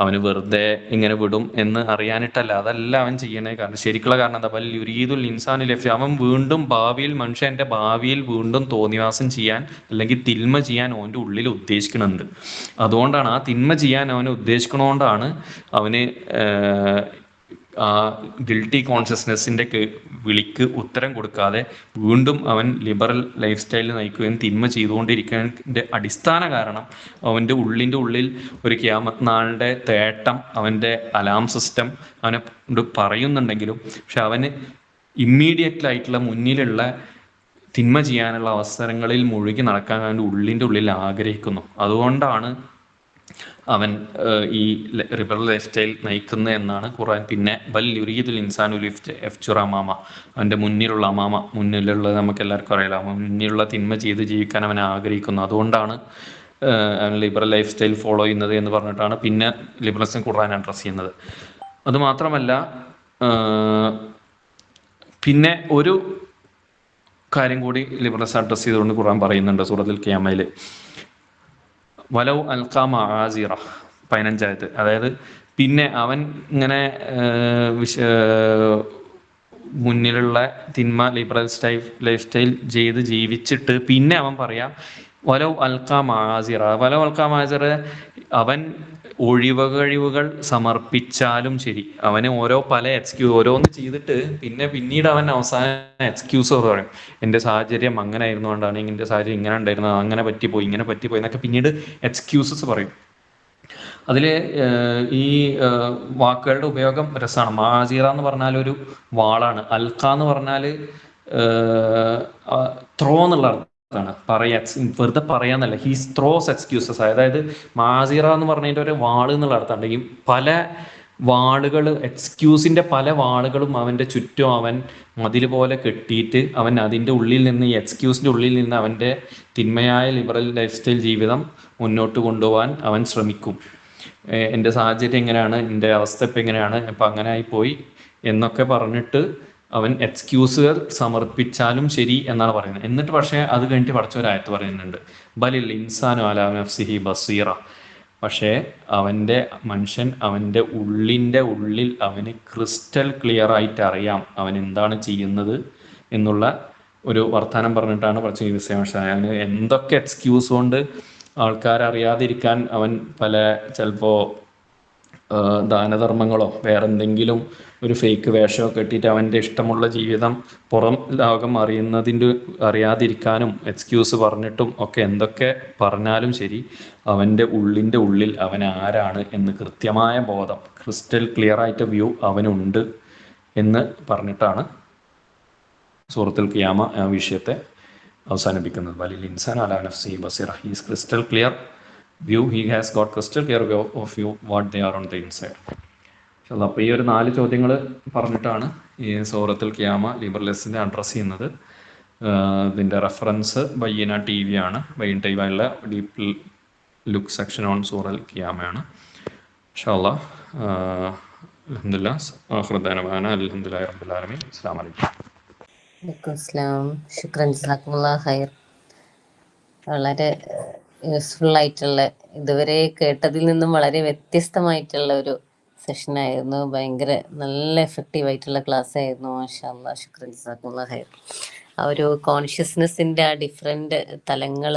അവന് വെറുതെ ഇങ്ങനെ വിടും എന്ന് അറിയാനിട്ടല്ല. അതല്ല അവൻ ചെയ്യണേ. കാരണം ശരിക്കുള്ള കാരണം എന്താ? വൽ യുരീദുൽ ഇൻസാനു ലഫ്ജ, അവൻ വീണ്ടും ഭാവിയിൽ, മനുഷ്യൻ്റെ ഭാവിയിൽ വീണ്ടും തോന്നിവാസം ചെയ്യാൻ അല്ലെങ്കിൽ തിന്മ ചെയ്യാൻ അവൻ്റെ ഉള്ളിൽ ഉദ്ദേശിക്കുന്നുണ്ട്. അതുകൊണ്ടാണ് ആ തിന്മ ചെയ്യാൻ അവന് ഉദ്ദേശിക്കണോണ്ടാണ് അവന് ആ ഗിൽട്ടി കോൺഷ്യസ്നെസ്സിൻ്റെ വിളിക്ക് ഉത്തരം കൊടുക്കാതെ വീണ്ടും അവൻ ലിബറൽ ലൈഫ് സ്റ്റൈലിൽ നയിക്കുകയും തിന്മ ചെയ്തുകൊണ്ടിരിക്കുന്നതിൻ്റെ അടിസ്ഥാന കാരണം അവൻ്റെ ഉള്ളിൽ ഒരു ഖിയാമത്ത് നാളിൻ്റെ തേട്ടം അവൻ്റെ അലാം സിസ്റ്റം അവനെ പറയുന്നുണ്ടെങ്കിലും, പക്ഷെ അവന് ഇമ്മീഡിയറ്റ് ആയിട്ടുള്ള മുന്നിലുള്ള തിന്മ ചെയ്യാനുള്ള അവസരങ്ങളിൽ മുഴുകി നടക്കാൻ അവൻ്റെ ഉള്ളിൽ ആഗ്രഹിക്കുന്നു. അതുകൊണ്ടാണ് അവൻ ഈ ലിബറൽ ലൈഫ് സ്റ്റൈൽ നയിക്കുന്നത് എന്നാണ് ഖുർആൻ. പിന്നെ ബൽ യുരീദുൽ ഇൻസാനു ലിയഫ്ജുറ അമാമ, അവൻ്റെ മുന്നിലുള്ള നമുക്ക് എല്ലാവർക്കും അറിയാലോ, മുന്നിലുള്ള തിന്മ ചെയ്ത് ജീവിക്കാൻ അവൻ ആഗ്രഹിക്കുന്നു. അതുകൊണ്ടാണ് അവൻ ലിബറൽ ലൈഫ് സ്റ്റൈൽ ഫോളോ ചെയ്യുന്നത് എന്ന് പറഞ്ഞിട്ടാണ് പിന്നെ ലിബറലിസം ഖുർആൻ അഡ്രസ് ചെയ്യുന്നത്. അതുമാത്രമല്ല, പിന്നെ ഒരു കാര്യം കൂടി ലിബറലിസം അഡ്രസ് ചെയ്തുകൊണ്ട് ഖുർആൻ പറയുന്നുണ്ട് സൂറത്തുൽ ഖിയാമയിൽ. വലൗ അൽഖാ മആസിറ 15. അതായത് പിന്നെ അവൻ ഇങ്ങനെ മുന്നിലുള്ള തിന്മ ലിബറൽ ലൈഫ് സ്റ്റൈൽ ചെയ്ത് ജീവിച്ചിട്ട് പിന്നെ അവൻ പറയാം വലൗ അൽഖാ മആസിറ. അവൻ ഒഴിവുകൾ സമർപ്പിച്ചാലും ശരി, അവന് ഓരോന്ന് ചെയ്തിട്ട് പിന്നീട് അവൻ അവസാനം എക്സ്ക്യൂസ് പറയും. എൻ്റെ സാഹചര്യം അങ്ങനെ ആയിരുന്നുകൊണ്ടാണ്, എൻ്റെ സാഹചര്യം ഇങ്ങനെ ഉണ്ടായിരുന്നു, അങ്ങനെ പറ്റിപ്പോയി എന്നൊക്കെ പിന്നീട് എക്സ്ക്യൂസസ് പറയും. അതിൽ ഈ വാക്കുകളുടെ ഉപയോഗം രസമാണ്. മാസീറ എന്ന് പറഞ്ഞാൽ ഒരു വാളാണ്, അൽഖ എന്ന് പറഞ്ഞാൽ ത്രോ എന്നുള്ള അർത്ഥമാണ്. വെറുതെ പറയാന്നല്ല, ഹീസ് ത്രോസ് എക്സ്ക്യൂസസ്. അതായത് മാസീറ എന്ന് പറഞ്ഞതിൻ്റെ ഒരു വാള് എന്നുള്ള അർത്ഥമാണ്. ഈ പല വാളുകൾ, എക്സ്ക്യൂസിന്റെ പല വാളുകളും അവൻ്റെ ചുറ്റും അവൻ മതിൽ പോലെ കെട്ടിയിട്ട് അവൻ അതിൻ്റെ ഉള്ളിൽ നിന്ന്, ഈ എക്സ്ക്യൂസിൻ്റെ ഉള്ളിൽ നിന്ന് അവൻ്റെ തിന്മയായ ലിബറൽ ലൈഫ് സ്റ്റൈൽ ജീവിതം മുന്നോട്ട് കൊണ്ടുപോകാൻ അവൻ ശ്രമിക്കും. എൻ്റെ സാഹചര്യം എങ്ങനെയാണ്, എൻ്റെ അവസ്ഥ ഇപ്പം എങ്ങനെയാണ്, ഇപ്പം അങ്ങനെ ആയിപ്പോയി എന്നൊക്കെ പറഞ്ഞിട്ട് അവൻ എക്സ്ക്യൂസുകൾ സമർപ്പിച്ചാലും ശരി എന്നാണ് പറയുന്നത്. എന്നിട്ട് പക്ഷേ അത് കഴിഞ്ഞിട്ട് പഠിച്ചൊരായത്ത് പറയുന്നുണ്ട്, ബലിൽ ഇൻസാനു അലാ നഫ്സിഹി ബസീറ. പക്ഷേ മനുഷ്യൻ അവൻ്റെ ഉള്ളിൽ അവന് ക്രിസ്റ്റൽ ക്ലിയർ ആയിട്ട് അറിയാം അവൻ എന്താണ് ചെയ്യുന്നത് എന്നുള്ള ഒരു വർത്തമാനം പറഞ്ഞിട്ടാണ് പഠിച്ച. അവന് എന്തൊക്കെ എക്സ്ക്യൂസ് കൊണ്ട് ആൾക്കാരറിയാതിരിക്കാൻ അവൻ ചിലപ്പോൾ ദാനധർമ്മങ്ങളോ വേറെ എന്തെങ്കിലും ഒരു ഫേക്ക് വേഷമോ കെട്ടിയിട്ട് അവൻ്റെ ഇഷ്ടമുള്ള ജീവിതം പുറം ലോകം അറിയാതിരിക്കാനും എക്സ്ക്യൂസ് പറഞ്ഞിട്ടും ഒക്കെ എന്തൊക്കെ പറഞ്ഞാലും ശരി, അവൻ്റെ ഉള്ളിൽ അവൻ ആരാണ് എന്ന് കൃത്യമായ ബോധം, ക്രിസ്റ്റൽ ക്ലിയർ ആയിട്ട് വ്യൂ അവനുണ്ട് എന്ന് പറഞ്ഞിട്ടാണ് സൂറത്തുൽ ഖിയാമ ആ വിഷയത്തെ അവസാനിപ്പിക്കുന്നത്. വലിൽ ഇൻസാൻ അലാ നഫ്സിഹി ബസീറ. He's crystal clear view, he has got crystal clear view of you what they are on the inside. അപ്പോൾ ഈ ഒരു 4 ചോദ്യങ്ങൾ പറഞ്ഞിട്ടാണ് ഈ സൂറത്തുൽ ഖിയാമ ലിബർലെസ്സിനെ അഡ്രസ്സ് ചെയ്യുന്നത്. ഇതിൻ്റെ റെഫറൻസ് ബയ്യന TV ആണ്. ബയ്യൻ ടൈവായുള്ള ഡീപ്പ് ലുക്ക് സെക്ഷൻ ഓൺ സൂറൽ ഖിയാമയാണ്. ഇൻഷാ അല്ലാഹ്. അൽഹംദുലില്ലാഹ്. ആഖിറു അൽഹംദുലില്ലാഹി റബ്ബിൽ ആലമീൻ. അസ്സലാമു അലൈക്കും. വലൈക്കും അസ്സലാം. ശുക്രൻ ജസാക്കുമുല്ലാഹ് ഖൈർ. വളരെ യൂസ്ഫുൾ ആയിട്ടുള്ള, ഇതുവരെ കേട്ടതിൽ നിന്നും വളരെ വ്യത്യസ്തമായിട്ടുള്ള ഒരു സെഷനായിരുന്നു. ഭയങ്കര നല്ല എഫക്റ്റീവ് ആയിട്ടുള്ള ക്ലാസ് ആയിരുന്നു. മാഷാ അല്ലാഹ്. ശുക്രൻ ജസാക്കുമുല്ലാഹ് ഖൈർ. ആ ഒരു കോൺഷ്യസ്നെസ്സിൻ്റെ ആ ഡിഫറെൻ്റ് തലങ്ങൾ,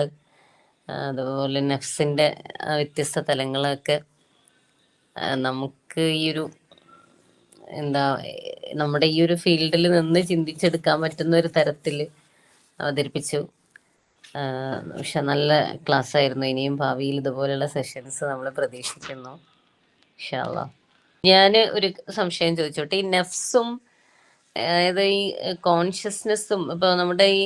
അതുപോലെ നഫ്സിൻ്റെ വ്യത്യസ്ത തലങ്ങളൊക്കെ നമുക്ക് ഈ ഒരു നമ്മുടെ ഈ ഒരു ഫീൽഡിൽ നിന്ന് ചിന്തിച്ചെടുക്കാൻ പറ്റുന്ന ഒരു തരത്തിൽ അവതരിപ്പിച്ചു. പക്ഷെ നല്ല ക്ലാസ് ആയിരുന്നു. ഇനിയും ഭാവിയിൽ ഇതുപോലെയുള്ള സെഷൻസ് നമ്മൾ പ്രതീക്ഷിക്കുന്നു ഇൻഷാ അല്ലാഹ്. ഞാൻ ഒരു സംശയം ചോദിച്ചോട്ടെ. ഈ നഫ്സും അതായത് ഈ കോൺഷ്യസ്നെസ്സും ഇപ്പോൾ നമ്മുടെ ഈ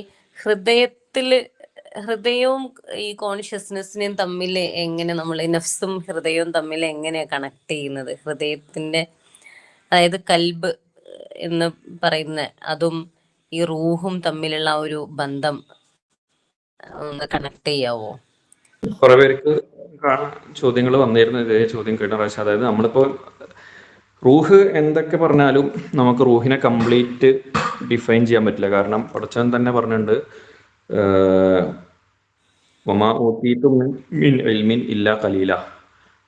ഹൃദയവും ഈ കോൺഷ്യസ്നെസ്സിനെയും തമ്മിൽ എങ്ങനെ, നമ്മൾ ഈ നഫ്സും ഹൃദയവും തമ്മിൽ എങ്ങനെ കണക്ട് ചെയ്യുന്നത്? ഹൃദയത്തിൻ്റെ, അതായത് കൽബ് എന്ന് പറയുന്ന അതും ഈ റൂഹും തമ്മിലുള്ള ആ ഒരു ബന്ധം ഒന്ന് കണക്ട് ചെയ്യാവോ? കുറെ പേർക്ക് ചോദ്യങ്ങൾ വന്നിരുന്നു ഇതേ ചോദ്യം കഴിഞ്ഞ പ്രാവശ്യം. അതായത് നമ്മളിപ്പോൾ റൂഹ് എന്തൊക്കെ പറഞ്ഞാലും നമുക്ക് റൂഹിനെ കംപ്ലീറ്റ് ഡിഫൈൻ ചെയ്യാൻ പറ്റില്ല. കാരണം പടച്ചവൻ തന്നെ പറഞ്ഞിട്ടുണ്ട്, വമാ ഊതീതും മിൻ ഇൽമിൻ ഇല്ലാ ഖലീല.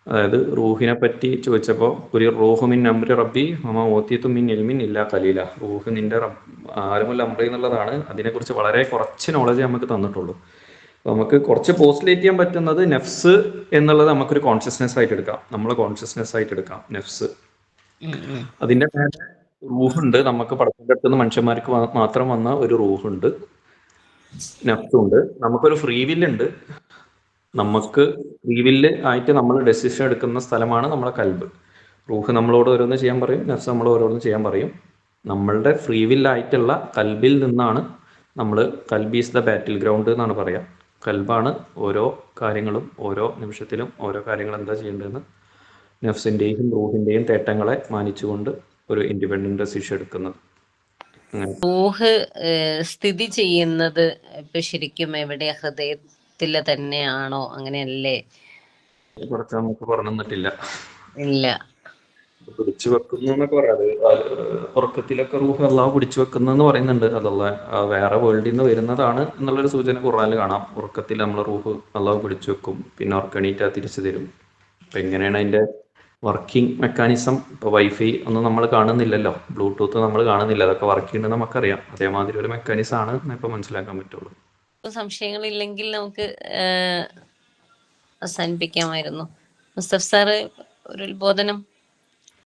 അതായത് റൂഹിനെ പറ്റി ചോദിച്ചപ്പോൾ ഒരു റൂഹു മിൻ അംരി റബ്ബി വമാ ഊതീതും മിൻ ഇൽമിൻ ഇല്ലാ ഖലീല. റൂഹ് നിന്റെ ആലമുൽ അംറി എന്നുള്ളതാണ്. അതിനെക്കുറിച്ച് വളരെ കുറച്ച് നോളജ് നമുക്ക് തന്നിട്ടുള്ളൂ. നമുക്ക് കുറച്ച് പോസ്റ്റുലേറ്റ് ചെയ്യാൻ പറ്റുന്നത് നഫ്സ് എന്നുള്ളത് നമുക്കൊരു കോൺഷ്യസ്നെസ് ആയിട്ട് എടുക്കാം, നമ്മളെ കോൺഷ്യസ്നെസ് ആയിട്ട് എടുക്കാം നഫ്സ്. അതിന്റെ മേലെ റൂഹുണ്ട്. നമുക്ക് പടത്തിന്റെ അടുത്ത് നിന്ന് മനുഷ്യന്മാർക്ക് മാത്രം വന്ന ഒരു റൂഹുണ്ട്, നഫ്സുണ്ട്. നമുക്കൊരു ഫ്രീ വില്ലുണ്ട്. നമുക്ക് ഫ്രീ വില്ല് ആയിട്ട് നമ്മൾ ഡെസിഷൻ എടുക്കുന്ന സ്ഥലമാണ് നമ്മളെ കൽബ്. റൂഹ് നമ്മളോട് ഓരോന്ന് ചെയ്യാൻ പറയും, നഫ്സ് നമ്മളോട് ഓരോന്ന് ചെയ്യാൻ പറയും. നമ്മളുടെ ഫ്രീ വില്ലായിട്ടുള്ള കൽബിൽ നിന്നാണ് നമ്മൾ, കൽബീസ് ദ ബാറ്റിൽ ഗ്രൗണ്ട് എന്നാണ് പറയാം. കൽബാണ് ഓരോ കാര്യങ്ങളും, ഓരോ നിമിഷത്തിലും ഓരോ കാര്യങ്ങൾ എന്താ ചെയ്യേണ്ടതെന്ന് നഫ്സിന്റെയും റൂഹിന്റെയും തേട്ടങ്ങളെ മാനിച്ചുകൊണ്ട് ഒരു ഇൻഡിപെൻഡന്റ് ഡെസിഷൻ എടുക്കുന്നത്. റൂഹ് സ്ഥിതി ചെയ്യുന്നത് ഇപ്പൊ ശരിക്കും എവിടെയാ? ഹൃദയത്തില് തന്നെയാണോ? അങ്ങനെയല്ലേ? കുറച്ച് നമുക്ക് പറഞ്ഞു തന്നിട്ടില്ല. ഇല്ല, പിടിച്ചു വെക്കുന്നു എന്നൊക്കെ പറയാം. ഉറക്കത്തിലൊക്കെ റൂഹ് അള്ളാഹു പിടിച്ചു വെക്കുന്നെന്ന് പറയുന്നുണ്ട്. അതല്ല വേറെ വേൾഡിൽ നിന്ന് വരുന്നതാണ് എന്നുള്ളൊരു സൂചന ഖുർആനിൽ കാണാം. ഉറക്കത്തിൽ നമ്മൾ റൂഹ് അള്ളാഹു പിടിച്ചു വെക്കും, പിന്നെ ഉറക്കണീറ്റാ തിരിച്ചു തരും. അപ്പൊ എങ്ങനെയാണ് അതിന്റെ വർക്കിംഗ് മെക്കാനിസം? ഇപ്പൊ വൈഫൈ ഒന്നും നമ്മൾ കാണുന്നില്ലല്ലോ, ബ്ലൂടൂത്ത് നമ്മൾ കാണുന്നില്ല, അതൊക്കെ വർക്ക് ചെയ്യുന്നത് നമുക്കറിയാം. അതേമാതിരി ഒരു മെക്കാനിസം ആണ് ഇപ്പൊ മനസ്സിലാക്കാൻ പറ്റുള്ളൂ. സംശയങ്ങളില്ലെങ്കിൽ നമുക്ക് അവസാനിപ്പിക്കാമായിരുന്നു. മുസ്തഫ് സാറ് ഒരു ഉത്ബോധനം